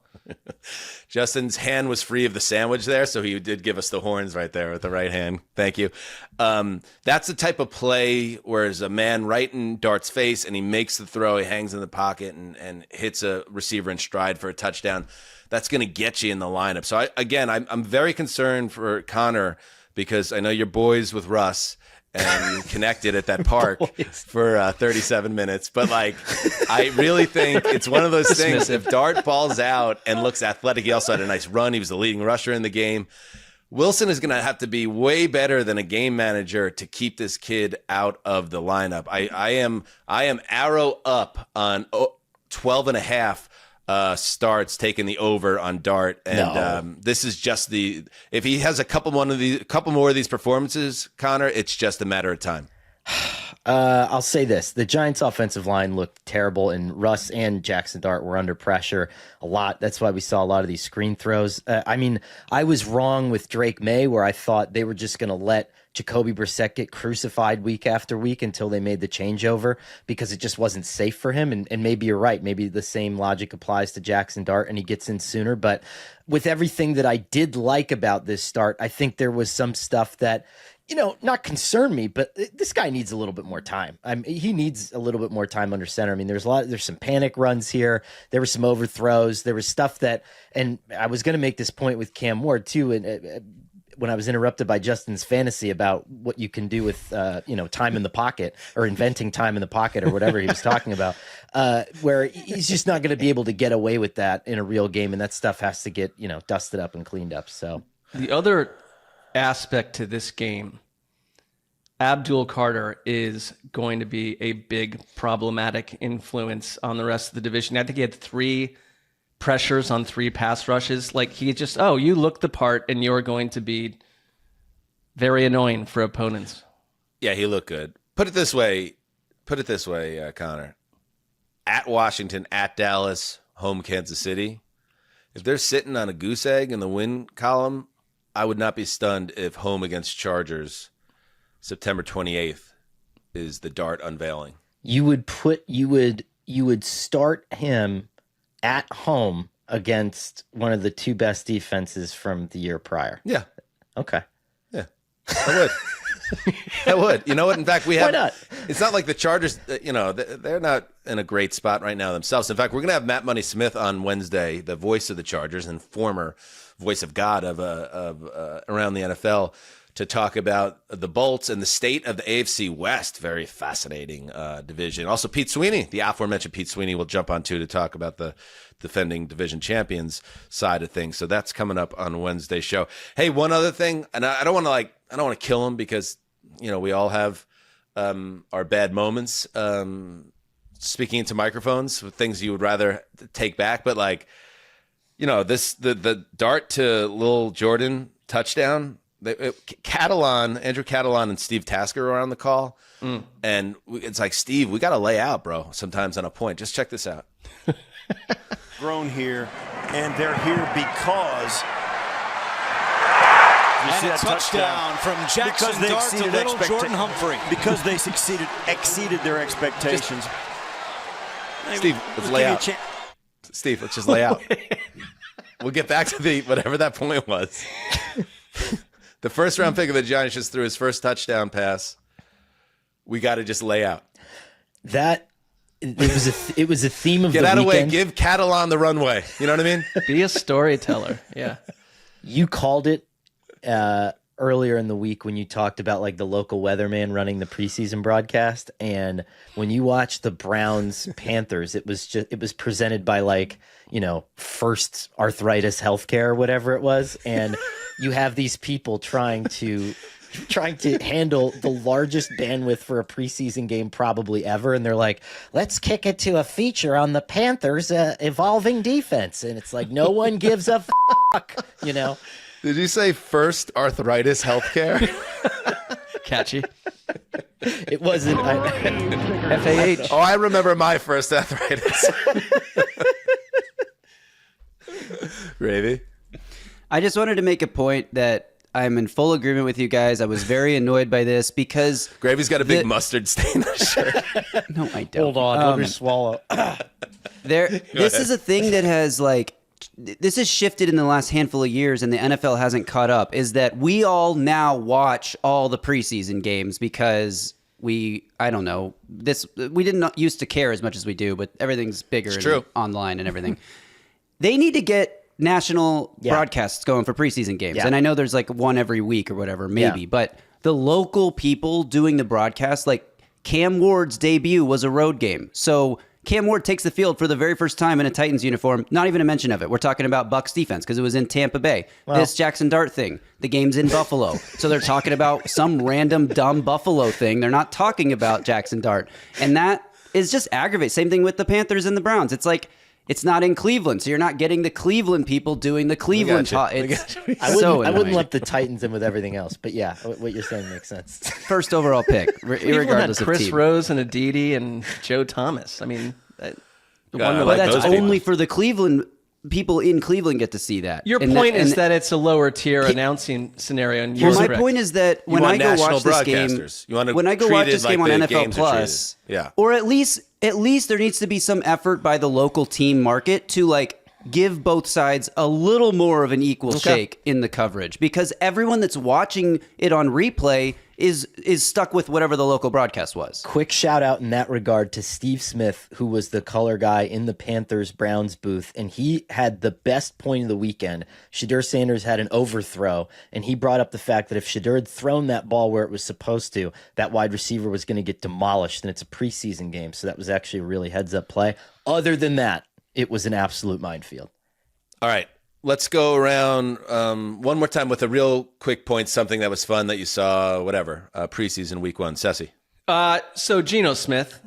Justin's hand was free of the sandwich there, so he did give us the horns right there with the right hand. Thank you. That's the type of play where there's a man right in Dart's face, and he makes the throw, he hangs in the pocket, and hits a receiver in stride for a touchdown. That's going to get you in the lineup. So, I'm very concerned for Connor, because I know you're boys with Russ, and connected at that park for 37 minutes. But, I really think it's one of those things. If Dart balls out and looks athletic, he also had a nice run. He was the leading rusher in the game. Wilson is going to have to be way better than a game manager to keep this kid out of the lineup. I am arrow up on 12.5 starts, taking the over on Dart, and this is just if he has a couple more of these performances, Connor, it's just a matter of time. I'll say this. The Giants' offensive line looked terrible, and Russ and Jaxson Dart were under pressure a lot. That's why we saw a lot of these screen throws. I was wrong with Drake May, where I thought they were just going to let Jacoby Brissett get crucified week after week until they made the changeover, because it just wasn't safe for him. And maybe you're right. Maybe the same logic applies to Jaxson Dart and he gets in sooner. But with everything that I did like about this start, I think there was some stuff that, not concern me, but this guy needs a little bit more time. He needs a little bit more time under center. I mean, there's some panic runs here. There were some overthrows. There was stuff that, and I was going to make this point with Cam Ward too. And when I was interrupted by Justin's fantasy about what you can do with, time in the pocket or inventing time in the pocket or whatever he was talking about, where he's just not going to be able to get away with that in a real game. And that stuff has to get, dusted up and cleaned up. So the other aspect to this game, Abdul Carter is going to be a big problematic influence on the rest of the division. I think he had 3 pressures on 3 pass rushes. Like he just, you look the part and you're going to be very annoying for opponents. Yeah, he looked good. Put it this way, Connor. At Washington, at Dallas, home Kansas City. If they're sitting on a goose egg in the win column, I would not be stunned if home against Chargers, September 28th, is the Dart unveiling. You would start him at home against one of the 2 best defenses from the year prior. Yeah. Okay. Yeah. I would. I would. You know what? In fact, we have. Why not? It's not like the Chargers, they're not in a great spot right now themselves. In fact, we're going to have Matt Money Smith on Wednesday, the voice of the Chargers and former voice of God of around the NFL, to talk about the Bolts and the state of the AFC West. Very fascinating division. Also, Pete Sweeney, the aforementioned Pete Sweeney, will jump on to talk about the defending division champions side of things. So that's coming up on Wednesday's show. Hey, one other thing, and I don't want to kill him because we all have our bad moments. Speaking into microphones with things you would rather take back, but the Dart to Lil Jordan touchdown. Andrew Catalan and Steve Tasker were on the call, and it's like, Steve, we got to lay out, bro, sometimes on a point. Just check this out. Grown here, and they're here because you see that touchdown from Jaxson Dart to little Jordan Humphrey. Because they exceeded their expectations. Steve, let's lay out. Steve, let's just lay out. We'll get back to whatever that point was. The first round pick of the Giants just threw his first touchdown pass. We got to just lay out. It was a theme of Get the out of the way. weekend. Give Catalan the runway. You know what I mean? Be a storyteller. Yeah. You called it earlier in the week when you talked about the local weatherman running the preseason broadcast, and when you watched the Browns Panthers, it was presented by First Arthritis Healthcare or whatever it was, and you have these people trying to handle the largest bandwidth for a preseason game probably ever, and they're like, let's kick it to a feature on the Panthers evolving defense, and it's like no one gives a fuck, Did you say First Arthritis Healthcare? Catchy. It wasn't FAH. Oh, I remember my first arthritis. Ravy? I just wanted to make a point that I'm in full agreement with you guys. I was very annoyed by this because Gravy's got a big mustard stain on his shirt. No, I don't. Hold on, let me swallow. This is a thing that has this has shifted in the last handful of years, and the NFL hasn't caught up. Is that we all now watch all the preseason games because we didn't used to care as much as we do, but everything's bigger and online and everything. They need to get national broadcasts going for preseason games. And I know there's one every week or whatever, maybe, but the local people doing the broadcast, Cam Ward's debut was a road game. So Cam Ward takes the field for the very first time in a Titans uniform. Not even a mention of it. We're talking about Bucs defense because it was in Tampa Bay. This Jaxson Dart thing, the game's in Buffalo. So they're talking about some random dumb Buffalo thing. They're not talking about Jaxson Dart. And that is just aggravating. Same thing with the Panthers and the Browns. It's it's not in Cleveland, so you're not getting the Cleveland people doing the Cleveland talk. I wouldn't lump the Titans in with everything else, but yeah, what you're saying makes sense. First overall pick, regardless of Chris team. Rose and Aditi and Joe Thomas. I mean, but that's only for the Cleveland people in Cleveland get to see that. Your point is that it's a lower tier announcing scenario. And well, my point is that when I go watch this game, when I go watch this game on NFL Plus, or at least there needs to be some effort by the local team market to give both sides a little more of an equal shake in the coverage, because everyone that's watching it on replay is stuck with whatever the local broadcast was. Quick shout out in that regard to Steve Smith, who was the color guy in the Panthers-Browns booth, and he had the best point of the weekend. Shedeur Sanders had an overthrow, and he brought up the fact that if Shedeur had thrown that ball where it was supposed to, that wide receiver was going to get demolished, and it's a preseason game, so that was actually a really heads-up play. Other than that, it was an absolute minefield. All right. Let's go around one more time with a real quick point, something that was fun that you saw, whatever, preseason week 1. Ceci. So Geno Smith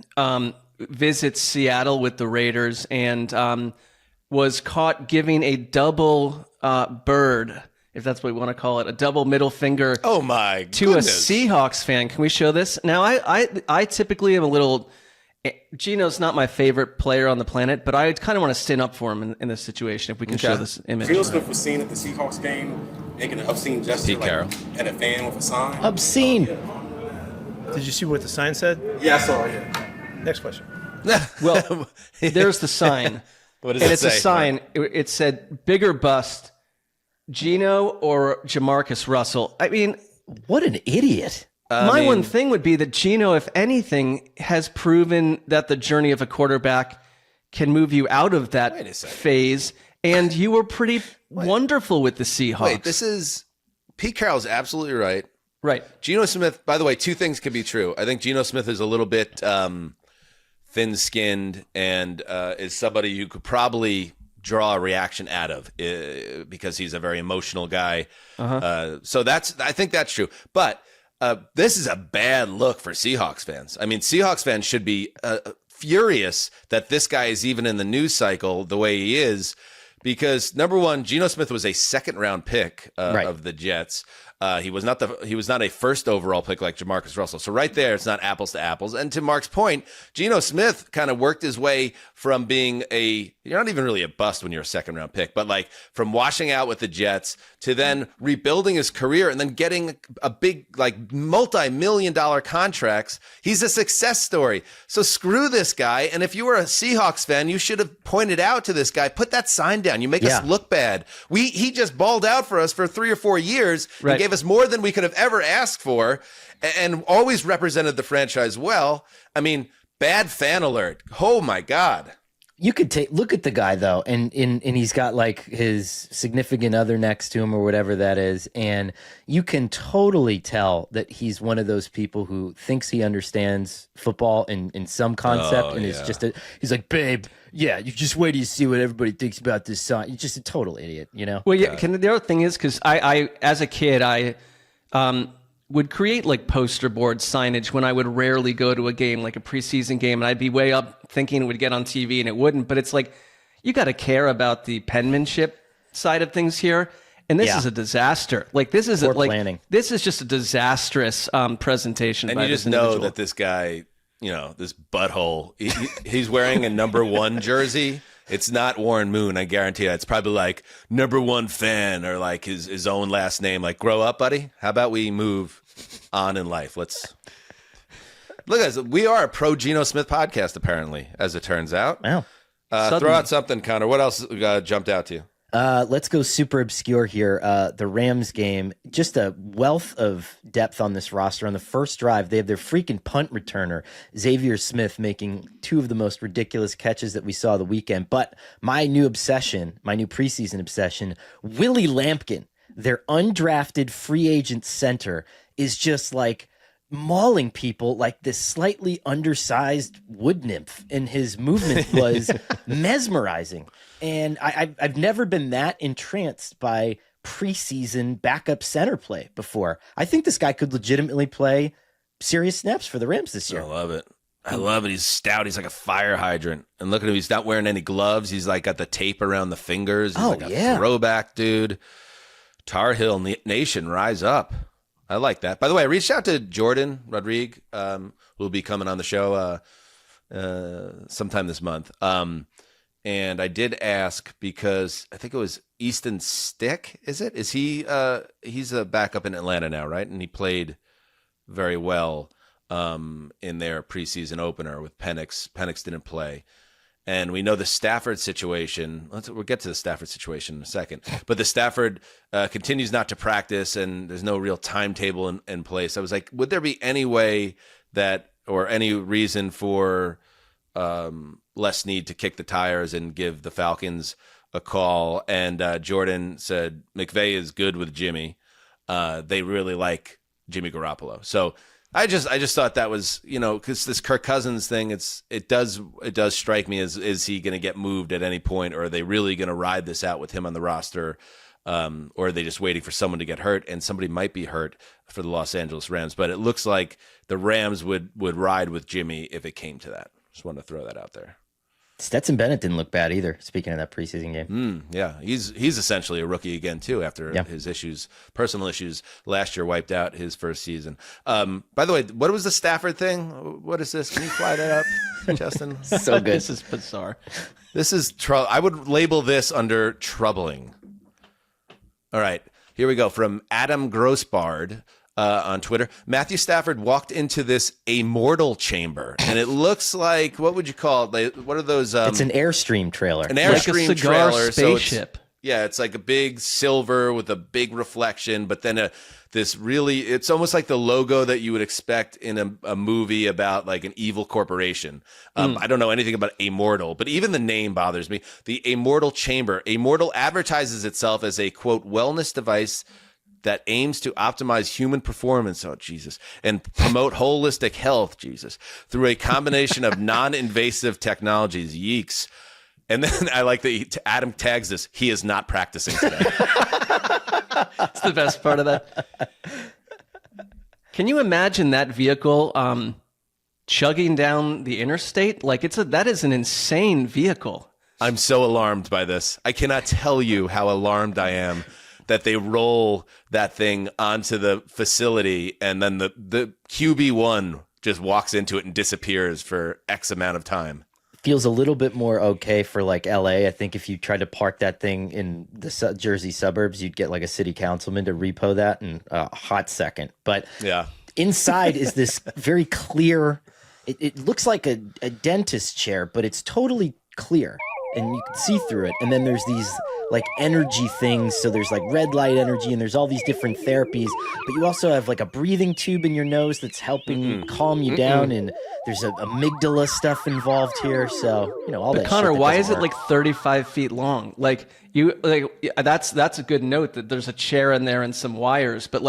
visits Seattle with the Raiders and was caught giving a double bird, if that's what we want to call it, a double middle finger to a Seahawks fan. Can we show this? Now, I typically am a little... Geno's not my favorite player on the planet, but I kind of want to stand up for him in this situation if we can show this image. Geno Smith was seen at the Seahawks game making an obscene gesture at a fan with a sign. Obscene. Did you see what the sign said? Yeah, I saw it. Yeah. Next question. Well, there's the sign. What does and it it's say? a sign. It said, bigger bust, Geno or Jamarcus Russell. I mean... What an idiot. My one thing would be that Geno, if anything, has proven that the journey of a quarterback can move you out of that phase, and you were pretty wonderful with the Seahawks. Wait, this is... Pete Carroll's absolutely right. Right. Geno Smith, by the way, two things could be true. I think Geno Smith is a little bit thin-skinned and is somebody you could probably draw a reaction out of because he's a very emotional guy. So I think that's true. But this is a bad look for Seahawks fans. I mean, Seahawks fans should be furious that this guy is even in the news cycle the way he is, because number one, Geno Smith was a second-round pick of the Jets. He was not a first overall pick like Jamarcus Russell. So right there, it's not apples to apples. And to Mark's point, Geno Smith kind of worked his way from being you're not even really a bust when you're a second round pick, but like from washing out with the Jets to then rebuilding his career and then getting a big, like multi-million-dollar contracts. He's a success story. So screw this guy. And if you were a Seahawks fan, you should have pointed out to this guy, put that sign down. You make us look bad. He just balled out for us for 3 or 4 years and gave us more than we could have ever asked for and always represented the franchise well. I mean, bad fan alert. Oh my God. You could look at the guy though, and he's got like his significant other next to him or whatever that is, and you can totally tell that he's one of those people who thinks he understands football in some concept, and is just he's like, babe, yeah, you just wait till you see what everybody thinks about this song. You're just a total idiot, you know? Well, yeah. The other thing is, because I as a kid, I would create like poster board signage when I would rarely go to a game, like a preseason game, and I'd be way up thinking it would get on TV and it wouldn't. But it's like, you got to care about the penmanship side of things here. And this is a disaster. Like this is this is just a disastrous presentation. And by you just know that this guy, this butthole, he's wearing a number 1 jersey. It's not Warren Moon, I guarantee you. It's probably like number 1 fan or like his own last name. Like, grow up, buddy. How about we move on in life? Let's look at this. We are a pro Geno Smith podcast, apparently, as it turns out. Wow. Throw out something, Connor. What else jumped out to you? Let's go super obscure here. The Rams game, just a wealth of depth on this roster. On the first drive, they have their freaking punt returner, Xavier Smith, making 2 of the most ridiculous catches that we saw the weekend. But my new preseason obsession, Willie Lampkin, their undrafted free agent center, is just like mauling people like this slightly undersized wood nymph, and his movement was mesmerizing. And I've never been that entranced by preseason backup center play before. I think this guy could legitimately play serious snaps for the Rams this year. I love it. He's stout. He's like a fire hydrant. And look at him. He's not wearing any gloves. He's like got the tape around the fingers. He's like a throwback dude. Tar Heel Nation, rise up. I like that. By the way, I reached out to Jordan Rodrigue, who will be coming on the show sometime this month. And I did ask because I think it was Easton Stick, is it? Is he he's a backup in Atlanta now, right? And he played very well in their preseason opener with Penix. Penix didn't play. And we know the Stafford situation. We'll get to the Stafford situation in a second. But the Stafford continues not to practice, and there's no real timetable in place. I was like, would there be any way that, or any reason for Les Snead to kick the tires and give the Falcons a call? And Jordan said, McVay is good with Jimmy. They really like Jimmy Garoppolo. So I just thought that was, because this Kirk Cousins thing, it does strike me as, is he going to get moved at any point, or are they really going to ride this out with him on the roster, or are they just waiting for someone to get hurt? And somebody might be hurt for the Los Angeles Rams, but it looks like the Rams would ride with Jimmy if it came to that. Just wanted to throw that out there. Stetson Bennett didn't look bad either. Speaking of that preseason game, yeah, he's essentially a rookie again too after his personal issues last year wiped out his first season. By the way, what was the Stafford thing? What is this? Can you fly that up, Justin? So good. This is bizarre. This is I would label this under troubling. All right, here we go from Adam Grossbard. On Twitter, Matthew Stafford walked into this Ammortal chamber, and it looks like, what would you call it? What are those? It's an Airstream trailer. An Airstream like a cigar trailer. spaceship. So it's like a big silver with a big reflection, but then it's almost like the logo that you would expect in a movie about like an evil corporation. I don't know anything about Ammortal, but even the name bothers me. The Ammortal chamber. Ammortal advertises itself as a, quote, wellness device that aims to optimize human performance, and promote holistic health, through a combination of non-invasive technologies, yeeks. And then I like that Adam tags this, he is not practicing today. That's the best part of that. Can you imagine that vehicle chugging down the interstate? Like that is an insane vehicle. I'm so alarmed by this. I cannot tell you how alarmed I am that they roll that thing onto the facility, and then the QB1 just walks into it and disappears for X amount of time. Feels a little bit more okay for like LA. I think if you tried to park that thing in the Jersey suburbs, you'd get like a city councilman to repo that in a hot second. But inside is this very clear, it looks like a dentist chair, but it's totally clear and you can see through it. And then there's these like energy things. So there's like red light energy, and there's all these different therapies, but you also have like a breathing tube in your nose that's helping calm you down. And there's a amygdala stuff involved here. So, all that. Connor, shit that why is doesn't it work. like 35 feet long? That's a good note that there's a chair in there and some wires, but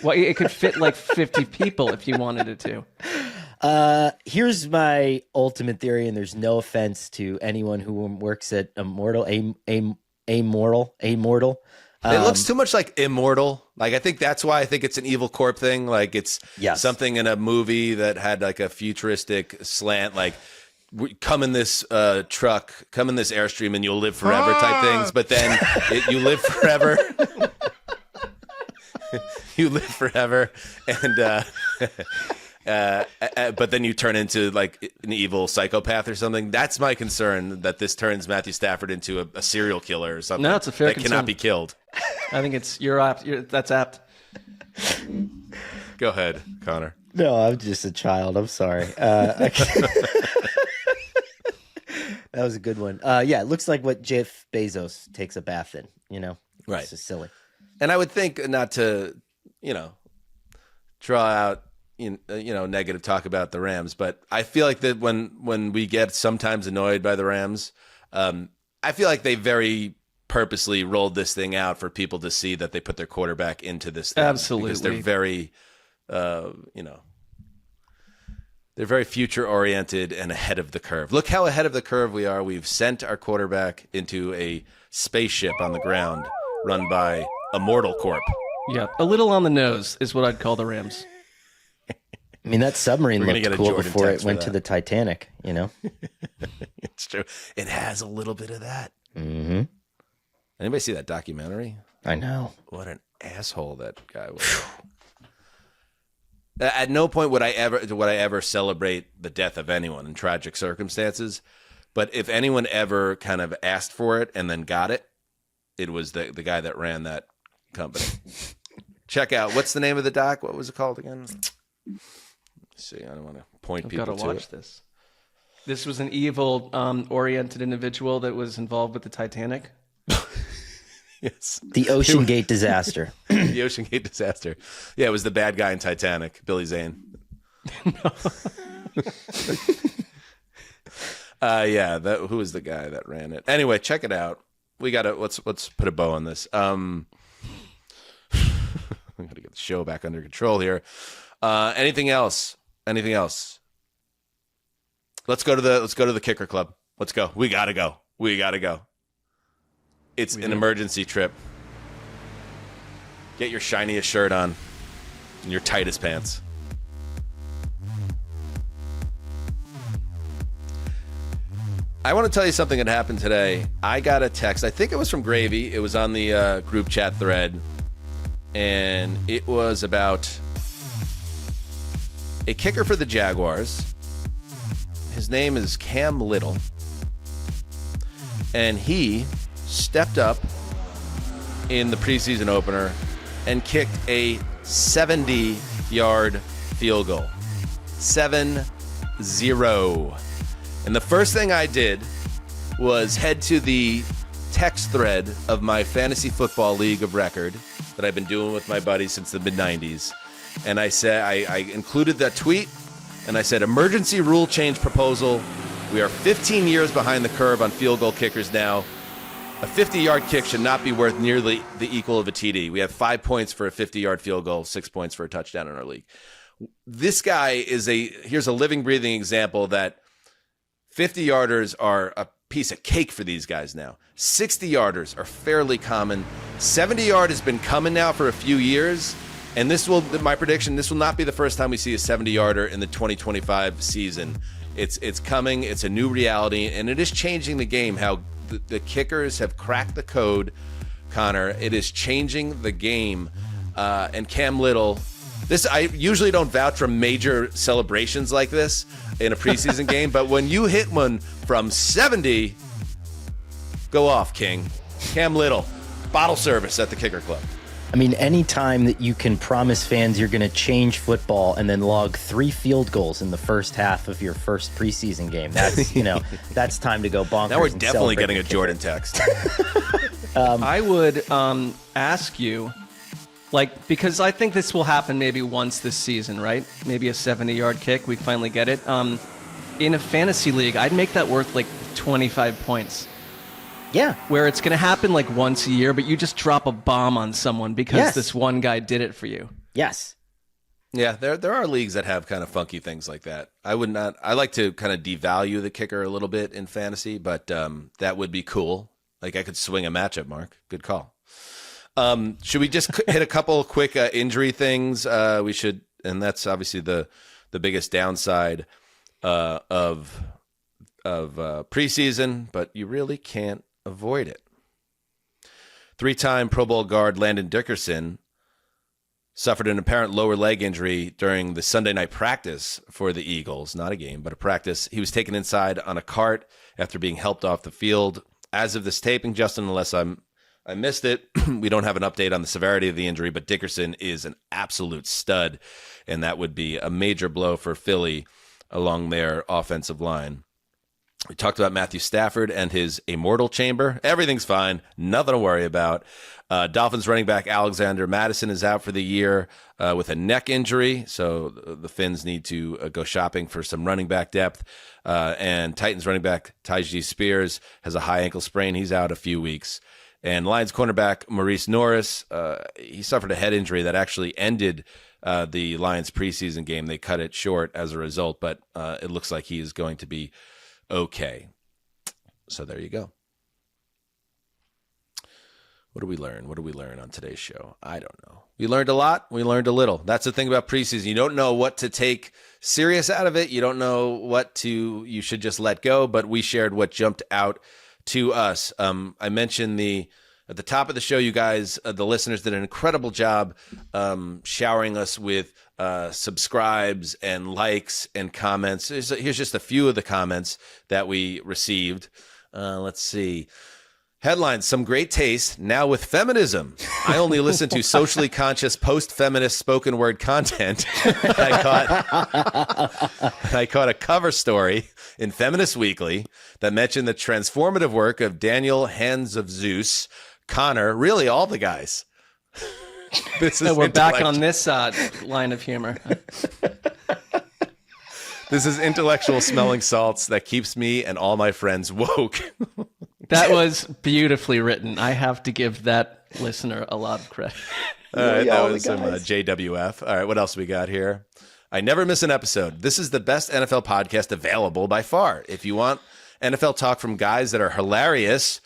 it could fit like 50 people if you wanted it to. Here's my ultimate theory, and there's no offense to anyone who works at Ammortal. It looks too much like Immortal. Like, I think that's why I think it's an Evil Corp thing. Like, it's something in a movie that had like a futuristic slant, like come in this truck, come in this Airstream, and you'll live forever type things. But then you live forever. You live forever, and but then you turn into like an evil psychopath or something. That's my concern, that this turns Matthew Stafford into a serial killer or something. No, it's a fair concern. Cannot be killed. I think you're apt. That's apt. Go ahead, Connor. No, I'm just a child. I'm sorry. That was a good one. It looks like what Jeff Bezos takes a bath in, Right. It's just silly. And I would think not to, draw out, negative talk about the Rams, but I feel like that when we get sometimes annoyed by the Rams, I feel like they very purposely rolled this thing out for people to see that they put their quarterback into this thing. Absolutely. Because they're very, they're very future oriented and ahead of the curve. Look how ahead of the curve we are. We've sent our quarterback into a spaceship on the ground run by Ammortal Corp. Yeah, a little on the nose is what I'd call the Rams. I mean, that submarine looked cool Jordan before it text went for to that. the Titanic, It's true. It has a little bit of that. Mm-hmm. Anybody see that documentary? I know. What an asshole that guy was. At no point would I ever celebrate the death of anyone in tragic circumstances. But if anyone ever kind of asked for it and then got it, it was the guy that ran that company. Check out, what's the name of the doc? What was it called again? Let's see, I don't want to point people to it. I've got to watch this. This was an evil oriented individual that was involved with the Titanic. Yes. The Ocean Gate disaster. The Ocean Gate disaster. Yeah, it was the bad guy in Titanic, Billy Zane. Who was the guy that ran it? Anyway, check it out. We gotta let's put a bow on this. I'm gonna get the show back under control here. Anything else? Let's go to the kicker club. Let's go. We gotta go. It's an emergency trip. Get your shiniest shirt on and your tightest pants. I want to tell you something that happened today. I got a text. I think it was from Gravy. It was on the group chat thread. And it was about a kicker for the Jaguars. His name is Cam Little. And he stepped up in the preseason opener and kicked a 70-yard field goal. 7-0. And the first thing I did was head to the text thread of my fantasy football league of record that I've been doing with my buddies since the mid-90s. And I said, I included that tweet, and I said, emergency rule change proposal. We are 15 years behind the curve on field goal kickers now. A 50-yard kick should not be worth nearly the equal of a TD. We have 5 points for a 50-yard field goal, 6 points for a touchdown in our league. This guy here's a living, breathing example that 50-yarders are a piece of cake for these guys now. 60-yarders are fairly common. 70-yard has been coming now for a few years, and my prediction, this will not be the first time we see a 70-yarder in the 2025 season. It's coming. It's a new reality, and it is changing the game. How the kickers have cracked the code, Connor. It is changing the game. And Cam Little, I usually don't vouch for major celebrations like this in a preseason game, but when you hit one from 70, go off, King. Cam Little, bottle service at the kicker club. I mean, any time that you can promise fans you're going to change football and then log 3 field goals in the first half of your first preseason game, that's that's time to go bonkers. Now we're definitely getting a Jordan text. I would ask you, because I think this will happen maybe once this season, right? Maybe a 70-yard kick. We finally get it. In a fantasy league, I'd make that worth 25 points. Yeah. Where it's going to happen once a year, but you just drop a bomb on someone because this one guy did it for you. Yes. Yeah, there are leagues that have kind of funky things like that. I like to kind of devalue the kicker a little bit in fantasy, but that would be cool. I could swing a matchup, Mark. Good call. Should we just hit a couple quick injury things? We should, and that's obviously the biggest downside of preseason, but you really can't avoid it. 3-time Pro Bowl guard Landon Dickerson suffered an apparent lower leg injury during the Sunday night practice for the Eagles. Not a game, but a practice. He was taken inside on a cart after being helped off the field. As of this taping, Justin, unless I missed it, we don't have an update on the severity of the injury, but Dickerson is an absolute stud, and that would be a major blow for Philly along their offensive line. We talked about Matthew Stafford and his Ammortal chamber. Everything's fine. Nothing to worry about. Dolphins running back Alexander Madison is out for the year with a neck injury, so the Finns need to go shopping for some running back depth. And Titans running back Tyjae Spears has a high ankle sprain. He's out a few weeks. And Lions cornerback Maurice Norris, he suffered a head injury that actually ended the Lions preseason game. They cut it short as a result, but it looks like he is going to be okay. So there you go. What do we learn? What do we learn on today's show? I don't know. We learned a lot. We learned a little. That's the thing about preseason. You don't know what to take serious out of it. You don't know you should just let go, but we shared what jumped out to us. I mentioned at the top of the show, you guys, the listeners did an incredible job showering us with subscribes and likes and comments. Here's just a few of the comments that we received. Let's see. Headline, some great taste, now with feminism. I only listen to socially conscious post-feminist spoken word content. I caught a cover story in Feminist Weekly that mentioned the transformative work of Daniel Hanzus, Conor, really all the guys. This is we're back on this line of humor. This is intellectual smelling salts that keeps me and all my friends woke. That was beautifully written. I have to give that listener a lot of credit. All right, that was some JWF. All right, what else we got here? I never miss an episode. This is the best NFL podcast available by far. If you want NFL talk from guys that are hilarious,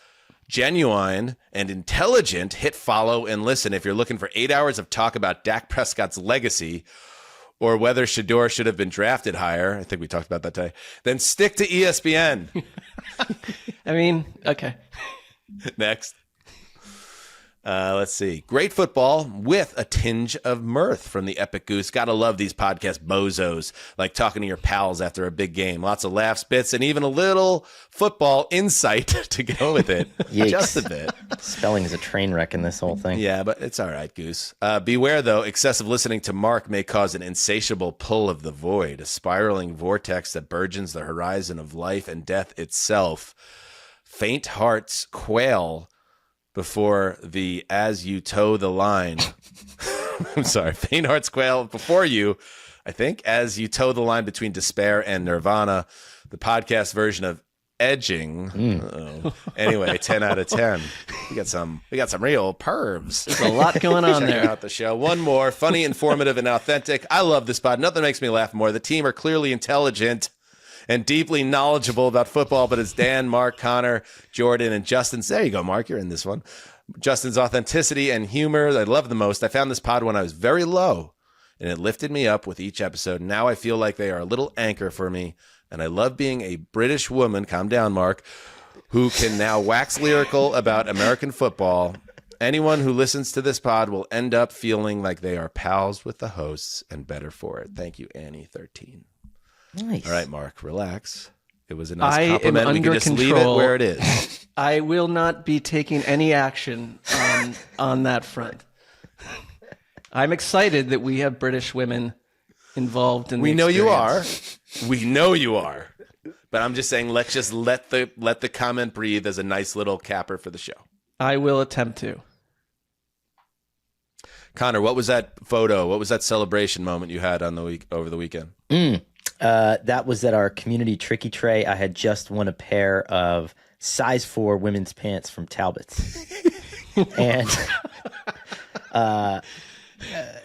genuine, and intelligent, hit follow and listen. If you're looking for 8 hours of talk about Dak Prescott's legacy or whether Shedeur should have been drafted higher, I think we talked about that today, then stick to ESPN. I mean, okay. Next. Let's see. Great football with a tinge of mirth from the Epic Goose. Gotta love these podcast bozos, like talking to your pals after a big game. Lots of laughs, bits, and even a little football insight to go with it. Just a bit. Spelling is a train wreck in this whole thing. Yeah, but it's all right, Goose. Beware, though, excessive listening to Mark may cause an insatiable pull of the void, a spiraling vortex that burgeons the horizon of life and death itself. Faint hearts quail before the as you toe the line. I'm sorry. Faint hearts quail before you, I think, as you toe the line between despair and nirvana. The podcast version of edging. Anyway, 10 out of 10. We got some real pervs. There's a lot going on there. Check out the show. One more. Funny, informative, and authentic. I love this pod. Nothing makes me laugh more. The team are clearly intelligent and deeply knowledgeable about football, but it's Dan, Mark, Connor, Jordan, and Justin's. There you go, Mark. You're in this one. Justin's authenticity and humor I love the most. I found this pod when I was very low, and it lifted me up with each episode. Now I feel like they are a little anchor for me, and I love being a British woman, calm down, Mark, who can now wax lyrical about American football. Anyone who listens to this pod will end up feeling like they are pals with the hosts and better for it. Thank you, Annie13. Nice. All right, Mark, relax. It was a nice compliment. We can just leave it where it is. I will not be taking any action on that front. I'm excited that we have British women involved in the experience. We know you are. But I'm just saying, let's just let the comment breathe as a nice little capper for the show. I will attempt to. Connor, what was that photo? What was that celebration moment you had on over the weekend? That was at our community tricky tray. I had just won a pair of size 4 women's pants from Talbot's. And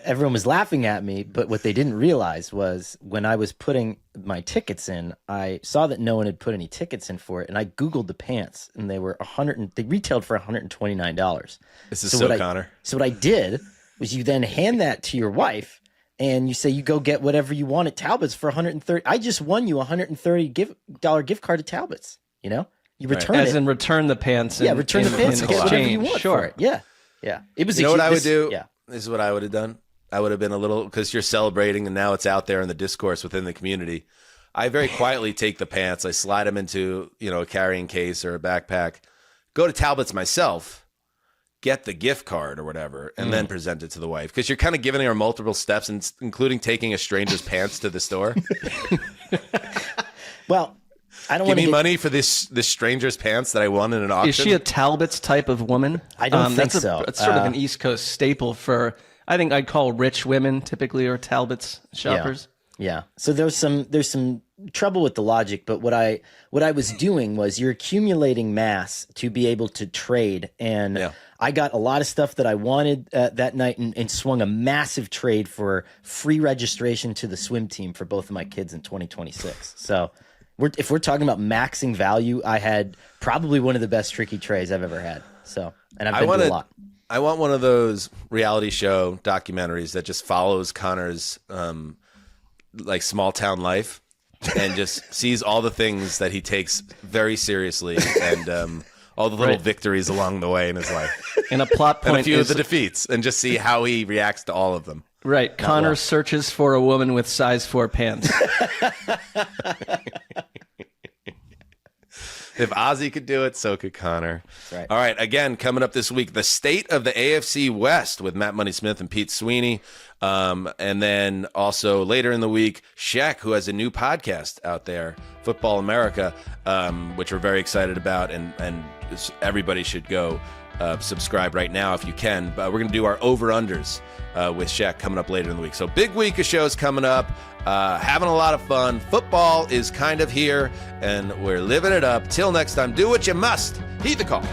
everyone was laughing at me, but what they didn't realize was when I was putting my tickets in, I saw that no one had put any tickets in for it, and I Googled the pants, and they were they retailed for $129. This is so Connor. So what I did was you then hand that to your wife, and you say you go get whatever you want at Talbot's for $130. I just won you a $130 gift card at Talbot's. You know, you return it. As in return the pants. Yeah, return the pants and get whatever you want for it. Yeah, yeah. It was. You know what I would do? Yeah. This is what I would have done. I would have been a little, because you're celebrating and now it's out there in the discourse within the community. I very quietly take the pants. I slide them into, a carrying case or a backpack, go to Talbot's myself, get the gift card or whatever, and then present it to the wife. Because you're kind of giving her multiple steps, including taking a stranger's pants to the store. Well, I don't give me money for this stranger's pants that I won in an auction. Is she a Talbot's type of woman? I don't think so. It's sort of an East Coast staple for, I think I'd call rich women typically are Talbot's shoppers. Yeah. So there's some trouble with the logic, but what I was doing was you're accumulating mass to be able to trade, and I got a lot of stuff that I wanted that night, and swung a massive trade for free registration to the swim team for both of my kids in 2026. So if we're talking about maxing value, I had probably one of the best tricky trays I've ever had. So, and I've been to a lot. I want one of those reality show documentaries that just follows Connor's like small town life and just sees all the things that he takes very seriously and all the little victories along the way in his life. And a plot point and a few of the defeats, and just see how he reacts to all of them. Right. Connor searches for a woman with size 4 pants. If Ozzy could do it, so could Connor. That's right. All right, again, coming up this week, the state of the AFC West with Matt Money Smith and Pete Sweeney. And then also later in the week, Shaq, who has a new podcast out there, Football America, which we're very excited about, and everybody should go subscribe right now if you can. But we're going to do our over-unders with Shaq coming up later in the week. So big week of shows coming up. Having a lot of fun. Football is kind of here, and we're living it up. Till next time, do what you must. Heed the call.